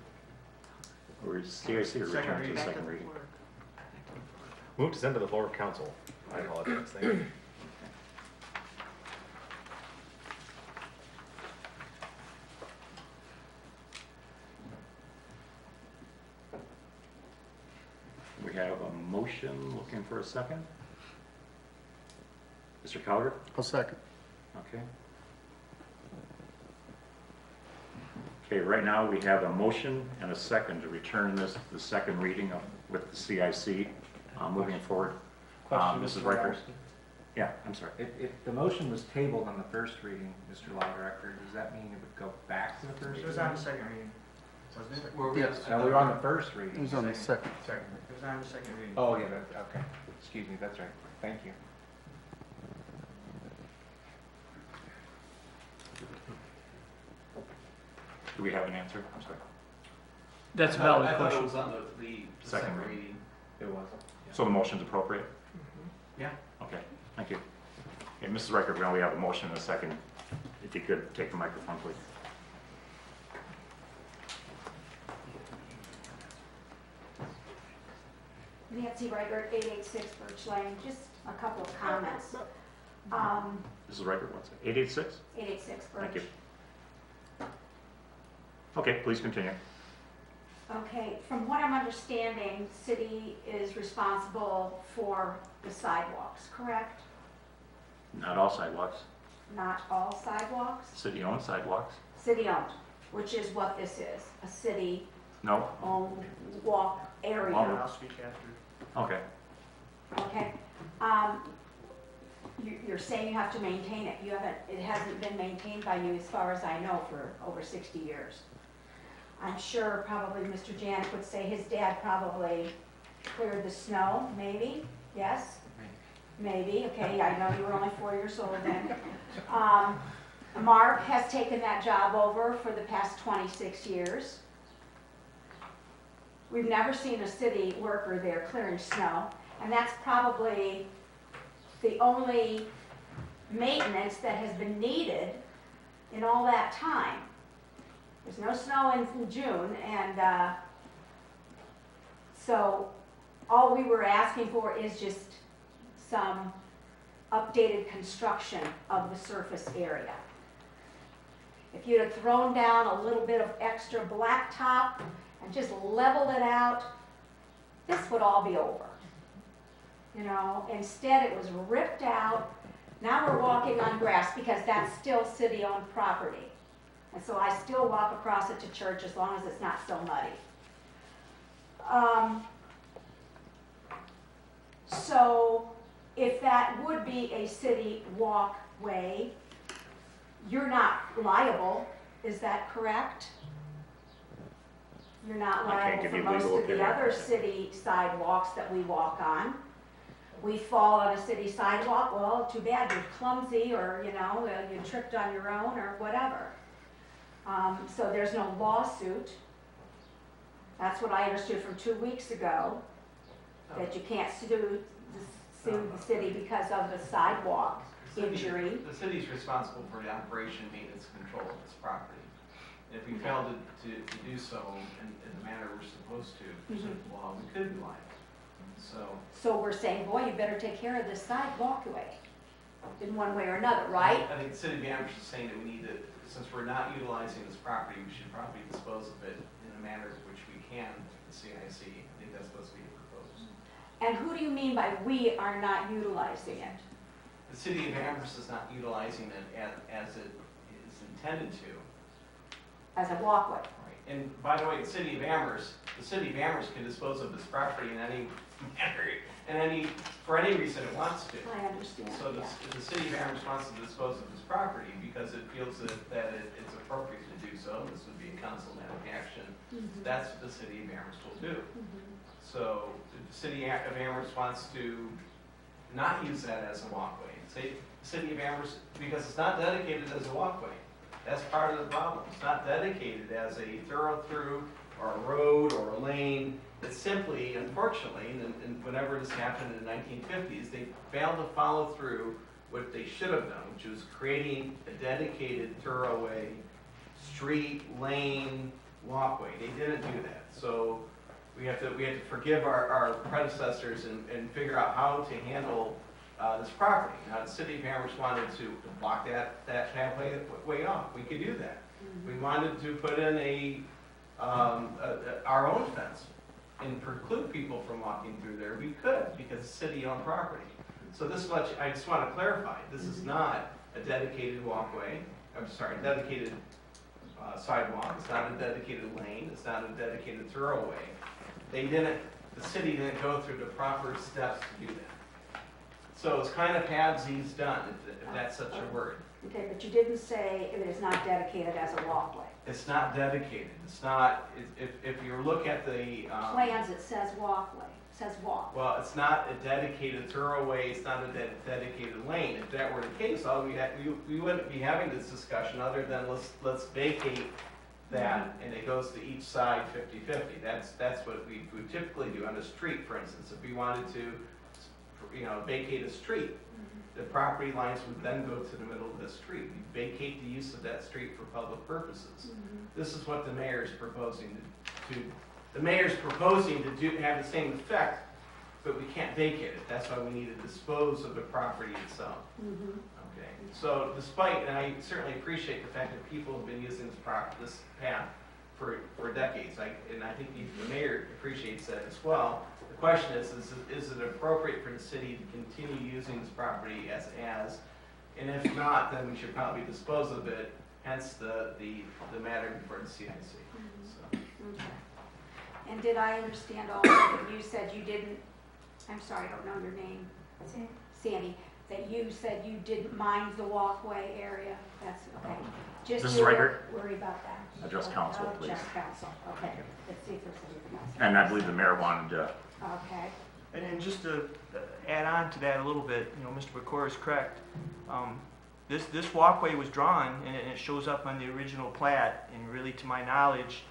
S2: Or CIC or return to the second reading?
S7: Move to send to the floor of council. I apologize. Thank you.
S2: We have a motion, looking for a second. Mr. Cowger?
S3: I'll second.
S2: Okay. Okay, right now we have a motion and a second to return this to the second reading with the CIC moving forward.
S9: Question,
S2: Mrs.
S9: Mr.
S2: Riker?
S9: Larson.
S2: Yeah, I'm sorry.
S9: If the motion was tabled on the first reading, Mr. Lawdirector, does that mean it would go back to the first
S4: It
S9: reading?
S4: was on the second reading, wasn't it?
S3: Yes.
S9: No, we were on the first reading.
S3: It was on the second.
S4: It was on the second reading.
S9: Oh, yeah, okay. Excuse me, that's right. Thank you.
S2: Do we have an answer? I'm sorry.
S8: That's a valid
S1: I thought it
S8: question.
S1: was on the
S2: Second
S1: second
S2: reading.
S1: reading.
S9: It was.
S2: So the motion's appropriate?
S1: Yeah.
S2: Okay, thank you. Okay, Mrs. Riker, we only have a motion and a second. If you could take the microphone, please.
S15: Nancy Riker, 886 Birch Lane, just a couple of comments.
S2: Mrs. Riker, what's it? 886?
S15: 886 Birch.
S2: Thank you. Okay, please continue.
S15: Okay, from what I'm understanding, city is responsible for the sidewalks, correct?
S2: Not all sidewalks.
S15: Not all sidewalks?
S2: City-owned sidewalks?
S15: City-owned, which is what this is, a city-owned
S2: No?
S15: walk area.
S4: I'll speak after.
S2: Okay.
S15: Okay. You're saying you have to maintain it. It hasn't been maintained by you, as far as I know, for over 60 years. I'm sure probably Mr. Janik would say his dad probably cleared the snow, maybe, yes? Maybe, okay, I know you were only 4 years old then. Mark has taken that job over for the past 26 years. We've never seen a city worker there clearing snow, and that's probably the only maintenance that has been needed in all that time. There's no snow in June, and so all we were asking for is just some updated construction of the surface area. If you'd have thrown down a little bit of extra blacktop and just leveled it out, this would all be over. You know, instead it was ripped out. Now we're walking on grass because that's still city-owned property. And so I still walk across it to church as long as it's not so muddy. So if that would be a city walkway, you're not liable, is that correct? You're not
S2: I can't
S15: liable
S2: give
S15: for
S2: you
S15: most
S2: legal
S15: of the
S2: opinion.
S15: other city sidewalks that we walk on. We fall on a city sidewalk, well, too bad, you're clumsy, or, you know, you tripped on your own, or whatever. So there's no lawsuit. That's what I understood from 2 weeks ago, that you can't sue the city because of the sidewalk injury.
S1: The city's responsible for the operation, maintenance, and control of its property. If we fail to do so in the manner we're supposed to, pursuant to law, we could be liable.
S15: So we're saying, boy, you better take care of this sidewalkway in one way or another, right?
S1: I think the city of Amherst is saying that we need to, since we're not utilizing this property, we should probably dispose of it in a manner which we can, the CIC. I think that's what's being proposed.
S15: And who do you mean by we are not utilizing it?
S1: The city of Amherst is not utilizing it as it is intended to.
S15: As a walkway?
S1: Right. And by the way, the city of Amherst can dispose of this property in any manner, for any reason it wants to.
S15: I understand.
S1: So if the city of Amherst wants to dispose of this property because it feels that it's appropriate to do so, this would be a councilmatic action, that's what the city of Amherst will do. So if the city of Amherst wants to not use that as a walkway, say the city of Amherst, because it's not dedicated as a walkway, that's part of the problem. It's not dedicated as a thorough-through or a road or a lane. It's simply, unfortunately, and whenever this happened in the 1950s, they failed to follow through what they should have done, which was creating a dedicated thoroughway, street, lane, walkway. They didn't do that. So we have to forgive our predecessors and figure out how to handle this property. Now, the city of Amherst wanted to block that pathway way off. We could do that. We wanted to put in our own fence and preclude people from walking through there. We could, because it's city-owned property. So this much, I just want to clarify, this is not a dedicated walkway, dedicated sidewalk, it's not a dedicated lane, it's not a dedicated thoroughway. The city didn't go through the proper steps to do that. So it's kind of halvesies done, if that's such a word.
S15: Okay, but you didn't say it is not dedicated as a walkway.
S1: It's not dedicated. It's not, if you look at the
S15: Plans, it says walkway, it says walk.
S1: well, it's not a dedicated thoroughway, it's not a dedicated lane. If that were the case, we wouldn't be having this discussion other than let's vacate that and it goes to each side 50-50. That's what we would typically do on a street, for instance. If we wanted to, vacate a street, the property lines would then go to the middle of the street. We vacate the use of that street for public purposes. This is what the mayor is proposing to do. The mayor is proposing to have the same effect, but we can't vacate it. That's why we need to dispose of the property itself. Okay. So despite, and I certainly appreciate the fact that people have been using this path for decades, and I think the mayor appreciates that as well. The question is it appropriate for the city to continue using this property as? And if not, then we should probably dispose of it, hence the matter before the CIC. So.
S15: Okay. And did I understand also that you said you didn't, I'm sorry, I don't know your name. Sandy, that you said you didn't mind the walkway area? That's okay. Just
S2: This is right here.
S15: Worry about that.
S2: Address council, please.
S15: Address council, okay. Let's see if there's anything else.
S2: And I believe the mayor wanted to
S15: Okay.
S4: And just to add on to that a little bit, you know, Mr. McCord is correct. This walkway was drawn, and it shows up on the original plat, and really, to my knowledge,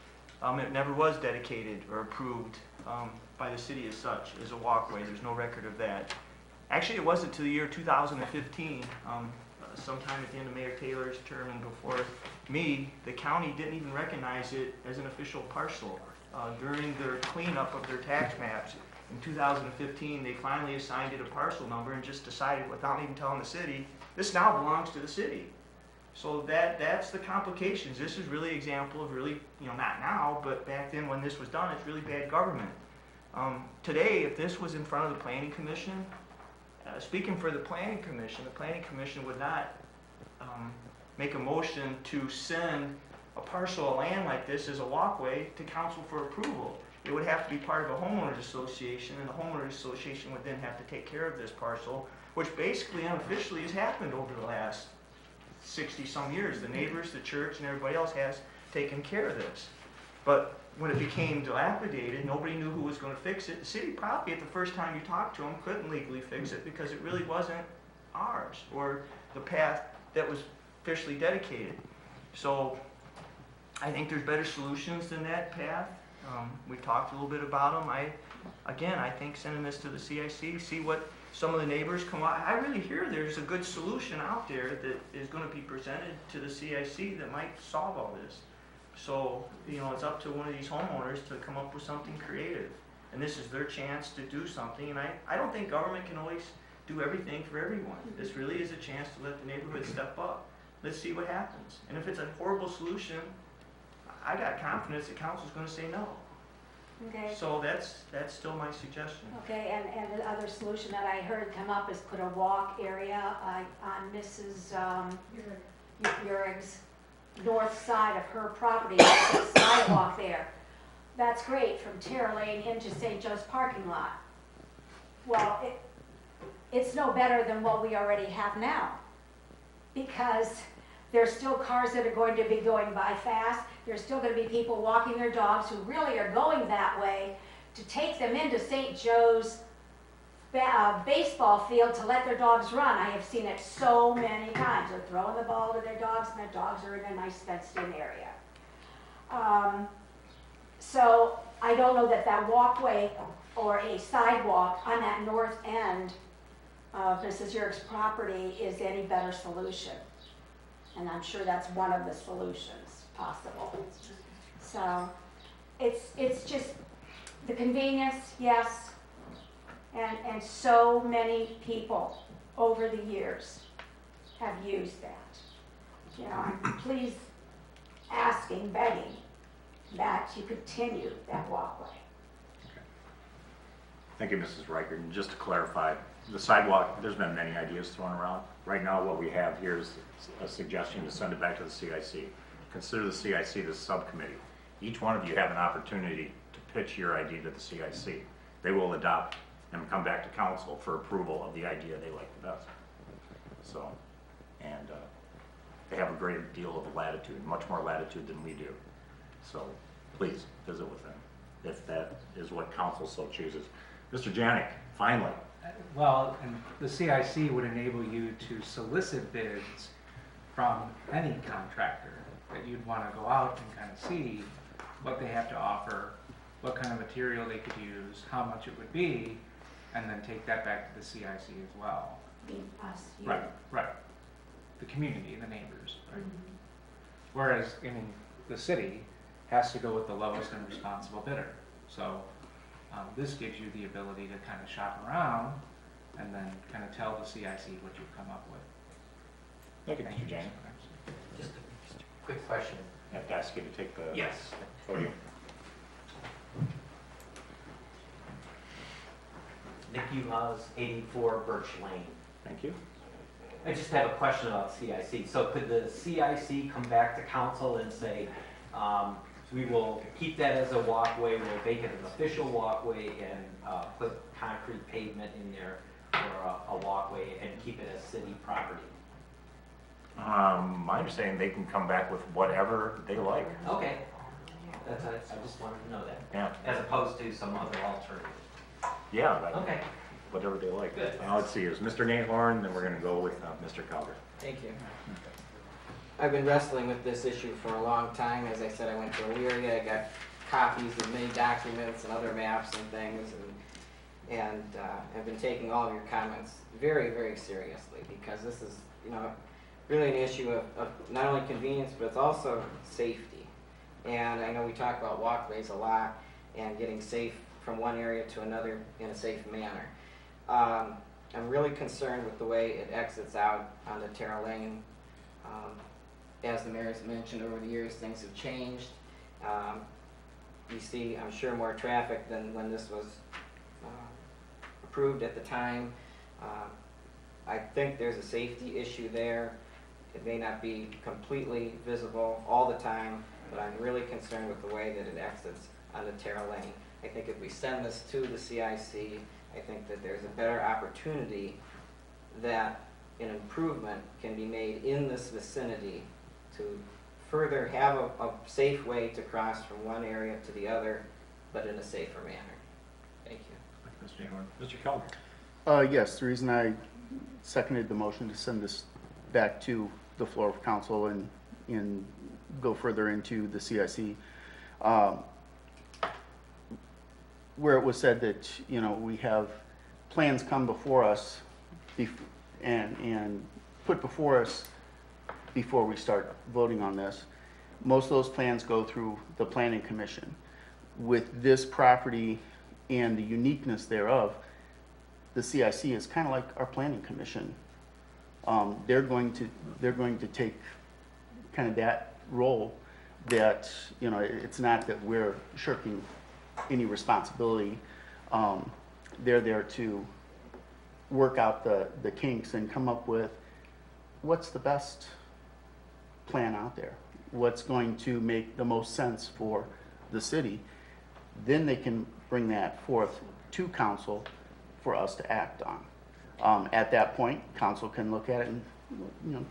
S4: it never was dedicated or approved by the city as such, as a walkway. There's no record of that. Actually, it wasn't until the year 2015, sometime at the end of Mayor Taylor's term and before me, the county didn't even recognize it as an official parcel. During their cleanup of their tax maps in 2015, they finally assigned it a parcel number and just decided, without even telling the city, this now belongs to the city. So that's the complications. This is really an example of really, you know, not now, but back then when this was done, it's really bad government. Today, if this was in front of the Planning Commission, speaking for the Planning Commission would not make a motion to send a parcel of land like this as a walkway to council for approval. It would have to be part of a homeowners association, and the homeowners association would then have to take care of this parcel, which basically unofficially has happened over the last 60-some years. The neighbors, the church, and everybody else has taken care of this. But when it became dilapidated, nobody knew who was going to fix it. The city probably, at the first time you talked to them, couldn't legally fix it because it really wasn't ours, or the path that was officially dedicated. So I think there's better solutions than that path. We talked a little bit about them. I think sending this to the CIC, see what some of the neighbors come out. I really hear there's a good solution out there that is going to be presented to the CIC that might solve all this. So, you know, it's up to one of these homeowners to come up with something creative. And this is their chance to do something. And I don't think government can always do everything for everyone. This really is a chance to let the neighborhood step up. Let's see what happens. And if it's a horrible solution, I got confidence that council's going to say no.
S15: Okay.
S4: So that's still my suggestion.
S15: Okay, and the other solution that I heard come up is put a walk area on Mrs. Urig's north side of her property. There's a sidewalk there. That's great, from Terra Lane into St. Joe's parking lot. Well, it's no better than what we already have now, because there's still cars that are going to be going by fast. There's still going to be people walking their dogs who really are going that way. To take them into St. Joe's baseball field to let their dogs run, I have seen it so many times. They're throwing the ball to their dogs, and their dogs are in a nice fenced-in area. So I don't know that that walkway or a sidewalk on that north end of Mrs. Urig's property is any better solution. And I'm sure that's one of the solutions possible. So it's just the convenience, yes, and so many people over the years have used that. You know, I'm please asking, begging, that you continue that walkway.
S2: Thank you, Mrs. Reichert. And just to clarify, the sidewalk, there's been many ideas thrown around. Right now, what we have here is a suggestion to send it back to the CIC. Consider the CIC the subcommittee. Each one of you have an opportunity to pitch your idea to the CIC. They will adopt and come back to council for approval of the idea they like the best. So, and they have a great deal of latitude, much more latitude than we do. So please visit with them if that is what council so chooses. Mr. Janik, finally.
S9: Well, and the CIC would enable you to solicit bids from any contractor that you'd want to go out and kind of see what they have to offer, what kind of material they could use, how much it would be, and then take that back to the CIC as well.
S15: Us, you.
S9: Right. The community, the neighbors, right? Whereas, I mean, the city has to go with the lowest and responsible bidder. So this gives you the ability to kind of shop around and then kind of tell the CIC what you've come up with.
S2: Thank you, Mr. Janik.
S16: Just a quick question.
S2: I have to ask you to take the
S16: Yes.
S2: podium.
S16: Nick Uhas, 84 Birch Lane.
S2: Thank you.
S16: I just have a question about CIC. So could the CIC come back to council and say, we will keep that as a walkway, we'll make it an official walkway and put concrete pavement in there for a walkway and keep it as city property?
S2: My understanding, they can come back with whatever they like.
S16: Okay. I just wanted to know that.
S2: Yeah.
S16: As opposed to some other alternative.
S2: Yeah, but
S6: Okay,
S2: whatever they like.
S6: Good.
S2: Let's see, it's Mr. Nahorn, then we're gonna go with Mr. Calgar.
S6: thank you. I've been wrestling with this issue for a long time. As I said, I went to Elyria, I got copies of many documents and other maps and things, and I've been taking all of your comments very, very seriously, because this is, you know, really an issue of not only convenience, but it's also safety. And I know we talk about walkways a lot and getting safe from one area to another in a safe manner. I'm really concerned with the way it exits out on the Terra Lane. As the mayor's mentioned, over the years, things have changed. You see, I'm sure, more traffic than when this was approved at the time. I think there's a safety issue there. It may not be completely visible all the time, but I'm really concerned with the way that it exits on the Terra Lane. I think if we send this to the CIC, I think that there's a better opportunity that an improvement can be made in this vicinity to further have a safe way to cross from one area to the other, but in a safer manner. Thank you.
S2: Mr. Nahorn. Mr. Calgar.
S17: Yes, the reason I seconded the motion to send this back to the floor of council and go further into the CIC, where it was said that, you know, we have plans come before us and put before us before we start voting on this. Most of those plans go through the planning commission. With this property and the uniqueness thereof, the CIC is kind of like our planning commission. They're going to take kind of that role that, you know, it's not that we're shirking any responsibility. They're there to work out the kinks and come up with what's the best plan out there, what's going to make the most sense for the city. Then they can bring that forth to council for us to act on. At that point, council can look at it and, you know,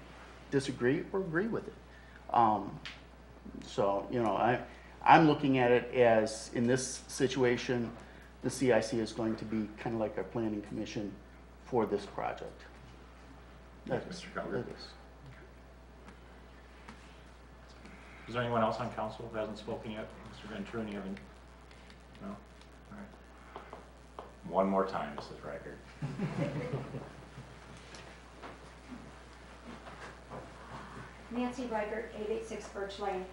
S17: disagree or agree with it. So, you know, I'm looking at it as, in this situation, the CIC is going to be kind of like our planning commission for this project.
S2: Mr. Calgar. Is there anyone else on council who hasn't spoken yet? Mr. Ventura, you haven't? No? All right. One more time, Mrs. Reichert.
S15: Nancy Reichert, 886 Birch Lane.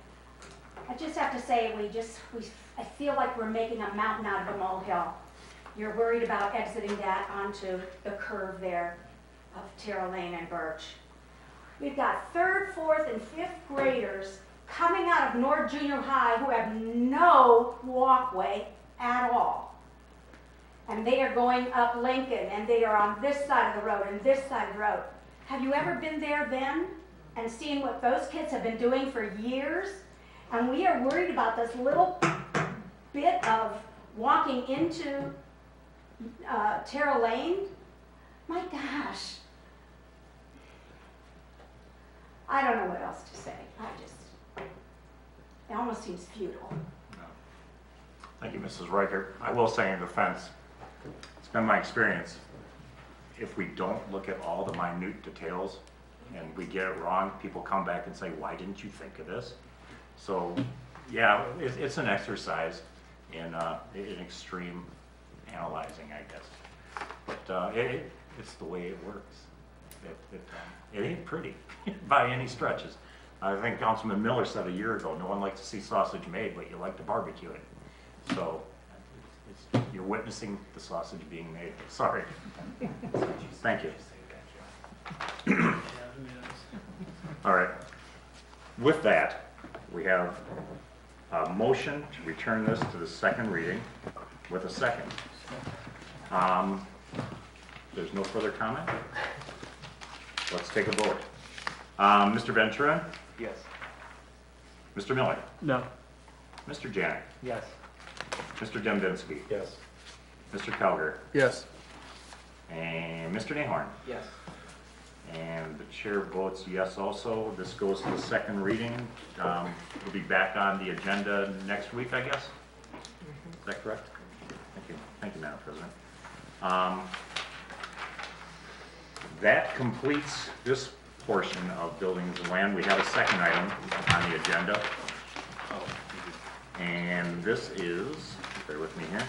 S15: I just have to say, I feel like we're making a mountain out of a molehill. You're worried about exiting that onto the curve there of Terra Lane and Birch. We've got 3rd, 4th, and 5th graders coming out of North Junior High who have no walkway at all. And they are going up Lincoln, and they are on this side of the road and this side of the road. Have you ever been there then and seen what those kids have been doing for years? And we are worried about this little bit of walking into Terra Lane? My gosh. I don't know what else to say. It almost seems futile.
S2: Thank you, Mrs. Reichert. I will say in defense, it's been my experience, if we don't look at all the minute details and we get it wrong, people come back and say, why didn't you think of this? So, yeah, it's an exercise in extreme analyzing, I guess. But it's the way it works. It ain't pretty by any stretches. I think Councilman Miller said a year ago, no one likes to see sausage made, but you like to barbecue it. So you're witnessing the sausage being made. Sorry. Thank you. All right. With that, we have a motion to return this to the second reading with a second. There's no further comment? Let's take a vote. Mr. Ventura?
S9: Yes.
S2: Mr. Miller?
S8: No.
S2: Mr. Janik?
S9: Yes.
S2: Mr. Dembinsky?
S7: Yes.
S2: Mr. Calgar?
S17: Yes.
S2: And Mr. Nahorn?
S6: Yes.
S2: And the chair votes yes also. This goes to the second reading. It'll be back on the agenda next week, I guess? Is that correct? Thank you. Thank you, Madam President. That completes this portion of buildings and land. We have a second item on the agenda. And this is, bear with me here.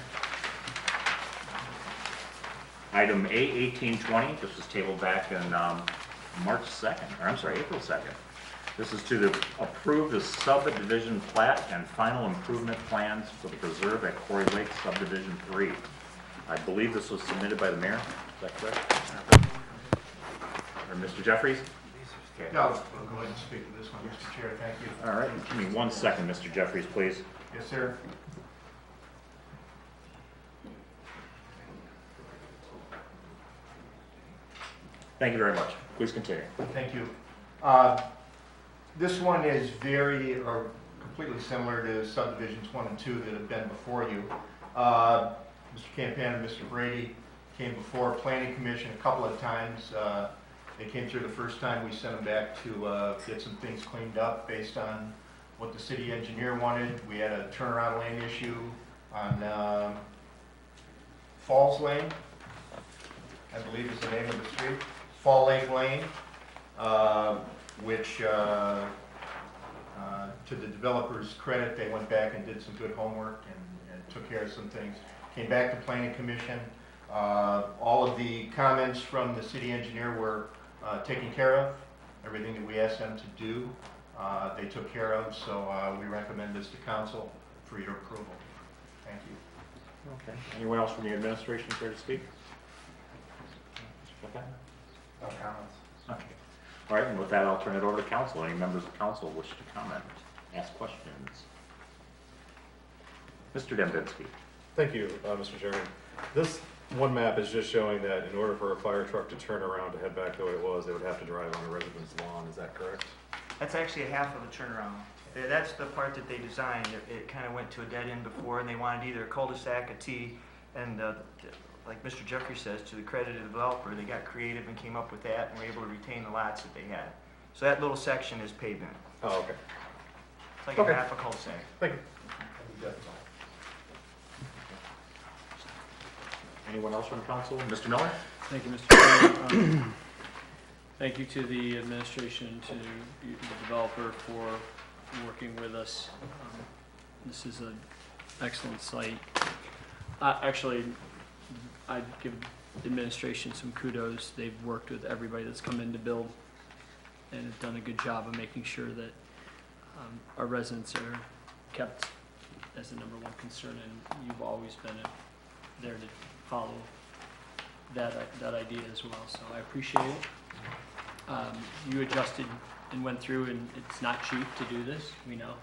S2: Item A1820, this was tabled back in March 2nd, or I'm sorry, April 2nd. This is to approve the subdivision plat and final improvement plans for the preserve at Quarry Lake Subdivision 3. I believe this was submitted by the mayor, is that correct? Or Mr. Jeffries? Okay.
S3: No, I'll go ahead and speak to this one, Mr. Chair, thank you.
S2: All right, give me 1 second, Mr. Jeffries, please.
S3: Yes, sir.
S2: Thank you very much. Please continue.
S3: Thank you. This one is very, or completely similar to subdivisions 1 and 2 that have been before you. Mr. Campan and Mr. Brady came before Planning Commission a couple of times. They came through the first time, we sent them back to get some things cleaned up based on what the city engineer wanted. We had a turnaround lane issue on Falls Lane, I believe is the name of the street. Fall Lake Lane, which to the developer's credit, they went back and did some good homework and took care of some things. Came back to Planning Commission. All of the comments from the city engineer were taken care of. Everything that we asked them to do, they took care of. So we recommend this to council for your approval. Thank you.
S2: Okay. Anyone else from the administration care to speak? Okay.
S3: No comments.
S2: Okay. All right, and with that, I'll turn it over to council. Any members of council wish to comment, ask questions? Mr. Dembinski.
S7: Thank you, Mr. Chairman. This one map is just showing that in order for a fire truck to turn around to head back the way it was, they would have to drive on a resident's lawn. Is that correct?
S4: That's actually a half of a turnaround. That's the part that they designed. It kind of went to a dead end before, and they wanted either a cul-de-sac, a T, and like Mr. Jeffrey says, to the credit of the developer, they got creative and came up with that and were able to retain the lots that they had. So that little section is pavement.
S7: Oh, okay.
S4: It's like
S7: Okay.
S4: a half a cul-de-sac.
S7: Thank you.
S2: Anyone else from council? Mr. Miller?
S8: Thank you, Mr. Chairman. Thank you to the administration, to the developer for working with us. This is an excellent site. Actually, I'd give administration some kudos. They've worked with everybody that's come in to build and have done a good job of making sure that our residents are kept as the #1 concern, and you've always been there to follow that idea as well, so I appreciate it. You adjusted and went through, and it's not cheap to do this, we know,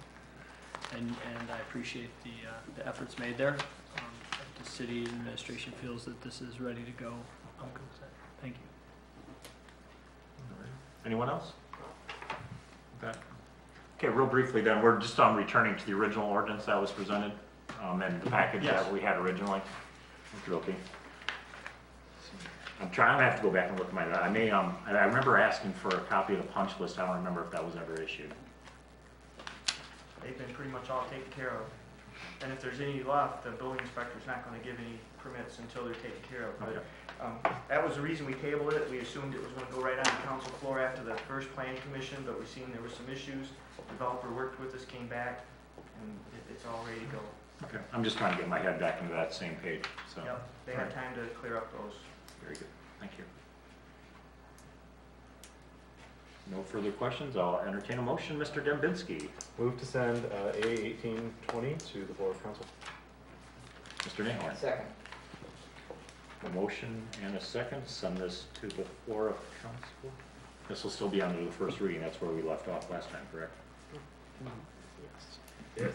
S8: and I appreciate the efforts made there. If the city administration feels that this is ready to go, I'm good with that. Thank you.
S2: Anyone else? Okay, real briefly then, we're just returning to the original ordinance that was presented and the package that we had originally. Okay. I'm trying to have to go back and look at my, I remember asking for a copy of the punch list. I don't remember if that was ever issued.
S4: They've been pretty much all taken care of. And if there's any left, the building inspector's not gonna give any permits until they're taken care of. But that was the reason we tabled it. We assumed it was gonna go right on the council floor after the first planning commission, but we seen there were some issues. Developer worked with us, came back, and it's all ready to go.
S2: Okay, I'm just trying to get my head back into that same page, so.
S4: Yep, they had time to clear up those.
S2: Very good, thank you. No further questions, I'll entertain a motion. Mr. Dembinski.
S7: Move to send A1820 to the floor of council.
S2: Mr. Nahon.
S6: Second.
S2: A motion and a second, send this to the floor of council. This will still be under the first reading, that's where we left off last time, correct?
S7: Yes.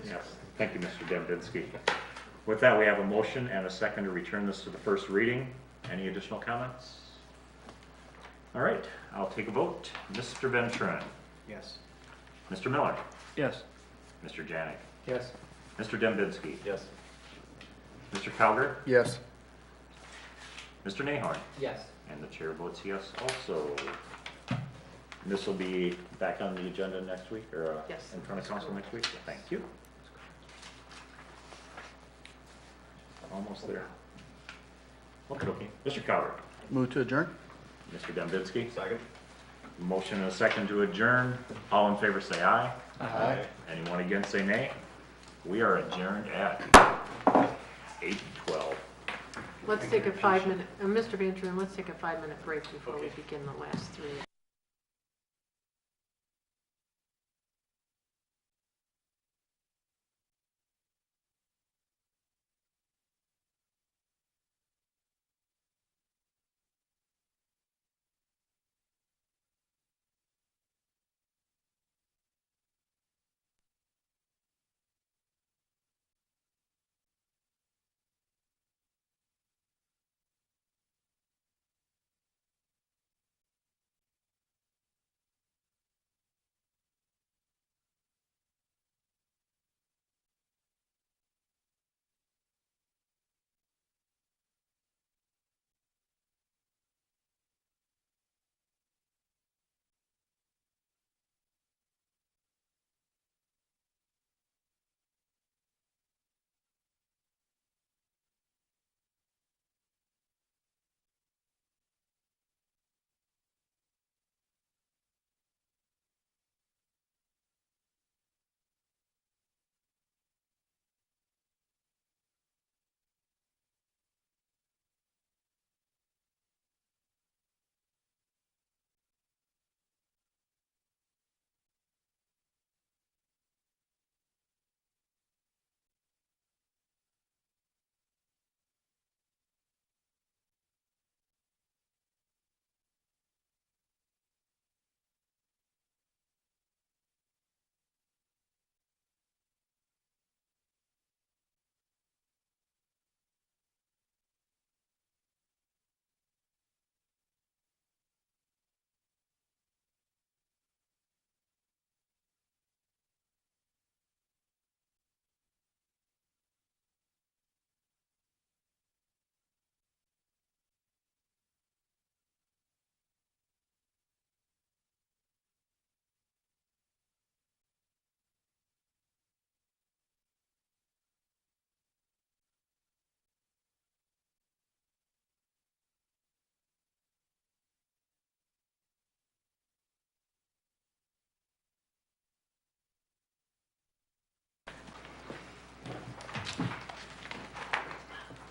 S2: Yes, thank you, Mr. Dembinski. With that, we have a motion and a second to return this to the first reading. Any additional comments? All right, I'll take a vote. Mr. Van Truren.
S3: Yes.
S2: Mr. Miller.
S8: Yes.
S2: Mr. Janik.
S9: Yes.
S2: Mr. Dembinski.
S7: Yes.
S2: Mr. Calgar.
S17: Yes.
S2: Mr. Nahorn.
S6: Yes.
S2: And the chair votes yes also. And this will be back on the agenda next week, or
S5: Yes.
S2: in front of council next week, so thank you. Almost there. Okay, okay. Mr. Calvert,
S17: Move to adjourn?
S2: Mr. Dembitsky,
S7: Second?
S2: motion and a second to adjourn. All in favor say aye.
S7: Aye.
S2: Anyone against say nay. We are adjourned at 8:12.
S5: Let's take a 5-minute, Mr. Van Truren, let's take a 5-minute break before we begin the last three.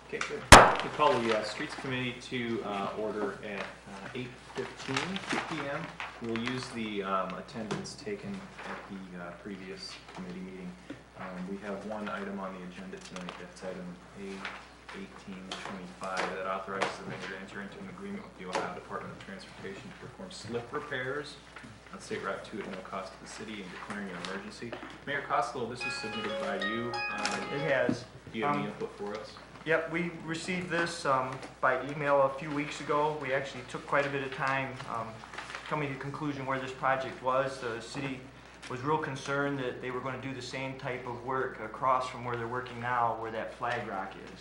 S18: Okay, good. We call the Streets Committee to order at 8:15 p.m. We'll use the attendance taken at the previous committee meeting. We have one item on the agenda tonight, that's item A1825, that authorizes the mayor to enter into an agreement with the Ohio Department of Transportation to perform slip repairs on State Route 2 at no cost to the city and declaring an emergency. Mayor Costello, this is submitted by you.
S4: It has.
S18: Do you have any input for us?
S4: Yep, we received this by email a few weeks ago. We actually took quite a bit of time coming to the conclusion where this project was. The city was real concerned that they were going to do the same type of work across from where they're working now, where that flag rock is.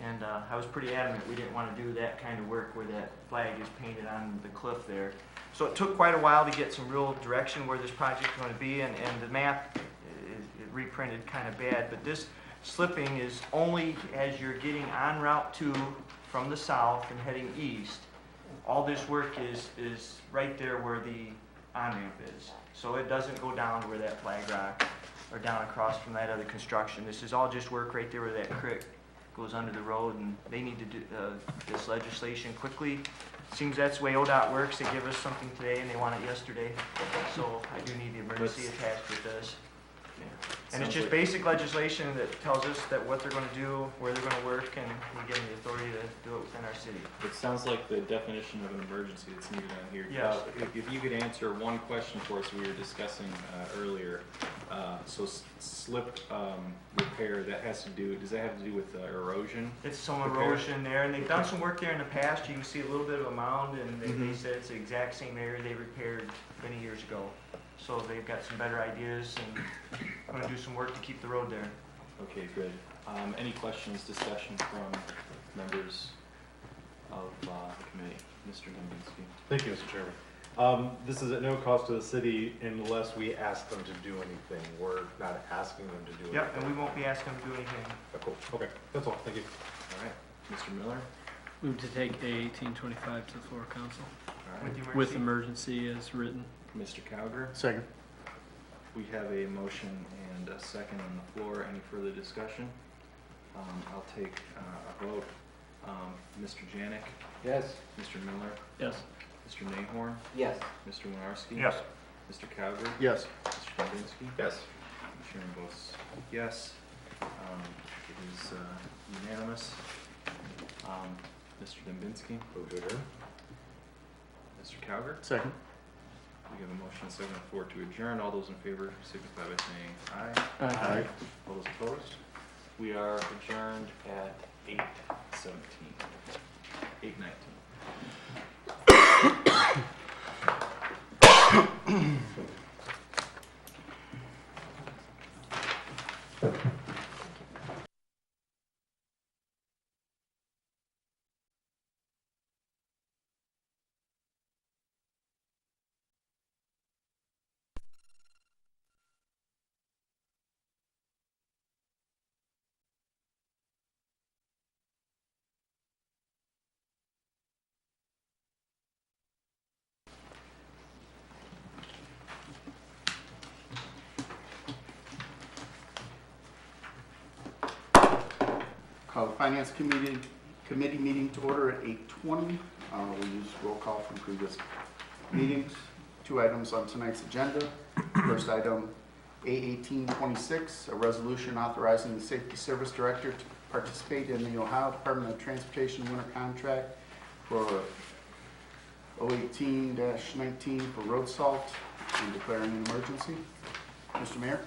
S4: And I was pretty adamant we didn't want to do that kind of work where that flag is painted on the cliff there. So it took quite a while to get some real direction where this project is going to be, and the map is reprinted kind of bad, but this slipping is only as you're getting on Route 2 from the south and heading east. All this work is right there where the on-ramp is. So it doesn't go down to where that flag rock or down across from that other construction. This is all just work right there where that creek goes under the road, and they need to do this legislation quickly. Seems that's the way ODOT works. They give us something today and they want it yesterday. So I do need the emergency attached with this. And it's just basic legislation that tells us that what they're going to do, where they're going to work, and we give them the authority to do it within our city.
S18: It sounds like the definition of an emergency that's needed on here.
S4: Yes.
S18: If you could answer one question for us we were discussing earlier. So slip repair, that has to do, does that have to do with erosion?
S4: It's some
S18: repair?
S4: erosion there, and they've done some work there in the past. You can see a little bit of a mound, and they said it's the exact same area they repaired many years ago. So they've got some better ideas, and going to do some work to keep the road there.
S18: Okay, good. Any questions, discussion from members of the committee? Mr. Dembinski.
S7: Thank you, Mr. Chairman. This is at no cost to the city unless we ask them to do anything. We're not asking them to do anything.
S4: Yep, and we won't be asking them to do anything.
S7: Oh, cool. Okay, that's all. Thank you.
S18: All right. Mr. Miller?
S8: Move to take A 1825 to the floor of council
S7: All right.
S8: with emergency as written.
S7: Mr. Cowger,
S17: Second.
S7: we have a motion and a second on the floor. Any further discussion? I'll take a vote. Mr. Janik,
S9: Yes.
S7: Mr. Miller,
S8: Yes.
S7: Mr. Nahorn,
S6: Yes.
S7: Mr. Winarski.
S2: Yes.
S7: Mr. Cowger,
S17: Yes.
S7: Mr. Dubinsky.
S12: Yes.
S7: Chairman votes yes. It is unanimous. Mr. Dubinsky.
S12: Move to adjourn.
S7: Mr. Cowger.
S17: Second.
S7: We have a motion and second on the floor to adjourn. All those in favor signify by saying aye.
S17: Aye.
S7: All those opposed? We are adjourned at 8:17, 8:19.
S17: Call the Finance Committee meeting to order at 8:20. We'll use roll call from previous meetings. 2 items on tonight's agenda. First item, A1826, a resolution authorizing the Safety Service Director to participate in the Ohio Department of Transportation winter contract for 018-19 for road salt and declaring an emergency. Mr. Mayor?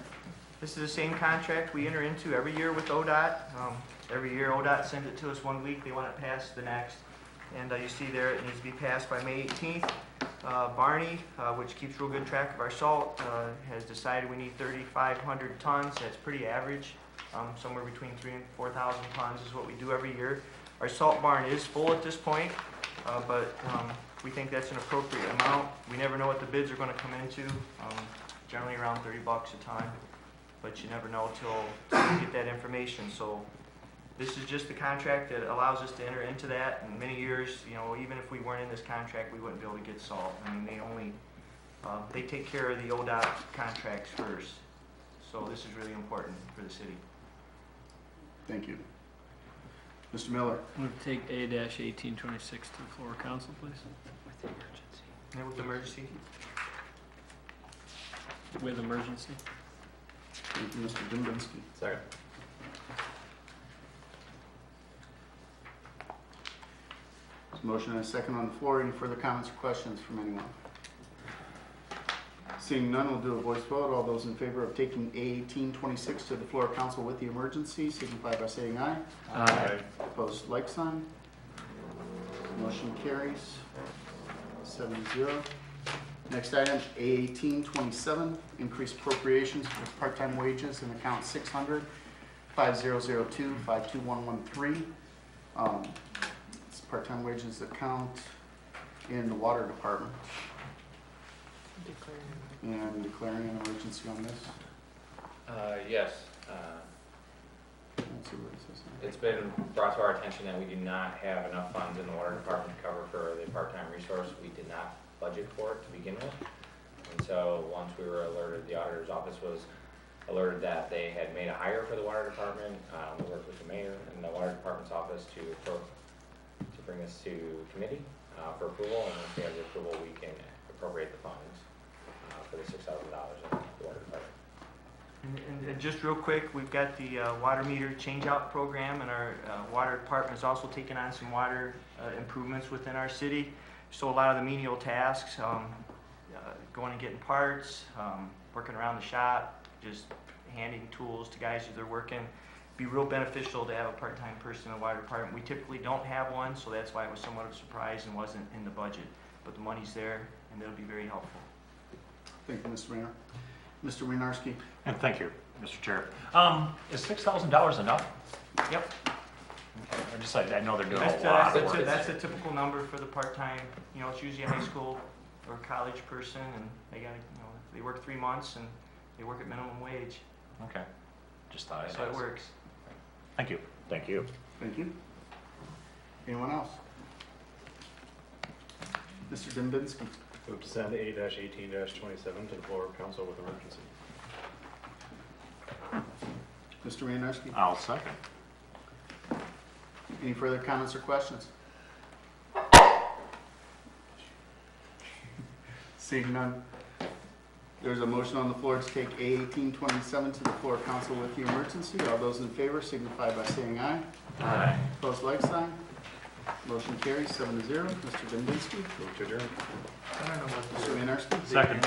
S4: This is the same contract we enter into every year with ODOT. Every year ODOT sends it to us one week, they want it passed the next. And you see there, it needs to be passed by May 18th. Barney, which keeps real good track of our salt, has decided we need 3,500 tons. That's pretty average. Somewhere between 3,000 and 4,000 tons is what we do every year. Our salt barn is full at this point, but we think that's an appropriate amount. We never know what the bids are going to come into, generally around $30 a ton, but you never know till you get that information. So this is just the contract that allows us to enter into that. In many years, you know, even if we weren't in this contract, we wouldn't be able to get salt. I mean, they take care of the ODOT contracts first. So this is really important for the city.
S17: Thank you. Mr. Miller?
S8: Move to take A-1826 to the floor of council, please.
S4: And with emergency?
S8: With emergency.
S17: Thank you, Mr. Dubinsky.
S12: Second.
S17: There's a motion and a second on the floor. Any further comments or questions from anyone? Seeing none, we'll do a voice vote. All those in favor of taking A1826 to the floor of council with the emergency signify by saying aye.
S8: Aye.
S17: Opposed, like sign. Motion carries 7-0. Next item, A1827, increase appropriations for part-time wages in account 600-5002-52113. It's part-time wages account in the water department. And declaring an emergency on this.
S19: Yes.
S17: Let's see what it says there.
S19: It's been brought to our attention that we do not have enough funds in the water department to cover for the part-time resource. We did not budget for it to begin with. And so once we were alerted, the auditor's office was alerted that they had made a hire for the water department. We worked with the mayor and the water department's office to bring this to committee for approval. And if we have the approval, we can appropriate the funds for the $6,000 in the water department.
S4: And just real quick, we've got the water meter change-out program, and our water department is also taking on some water improvements within our city. So a lot of the menial tasks, going and getting parts, working around the shop, just handing tools to guys as they're working. Be real beneficial to have a part-time person in the water department. We typically don't have one, so that's why it was somewhat of a surprise and wasn't in the budget. But the money's there, and it'll be very helpful.
S17: Thank you, Mr. Mayor. Mr. Winarski?
S2: And thank you, Mr. Chair. Is $6,000 enough?
S4: Yep.
S2: Okay. I know they're doing a lot of work.
S4: That's a typical number for the part-time. You know, it's usually a high school or college person, and they got, you know, they work 3 months and they work at minimum wage.
S2: Okay. Just thought I'd
S4: So it
S2: ask.
S4: works.
S2: Thank you. Thank you.
S17: Thank you. Anyone else? Mr. Dembinski?
S7: Move to send 8-18-27 to the floor of council with emergency.
S17: Mr. Maynarski?
S2: I'll second.
S17: Any further comments or questions? Seeing none. There's a motion on the floor to take A1827 to the floor of council with the emergency. All those in favor signify by saying aye.
S2: Aye.
S17: Opposed, like sign. Motion carries 7-0. Mr. Dembinski?
S7: Move to adjourn.
S17: Mr. Maynarski?
S2: Second.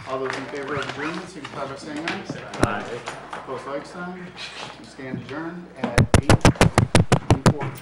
S17: All those in favor of adjournment signify by saying aye.
S2: Aye.
S17: Opposed, like sign. We stand adjourned at 8:24.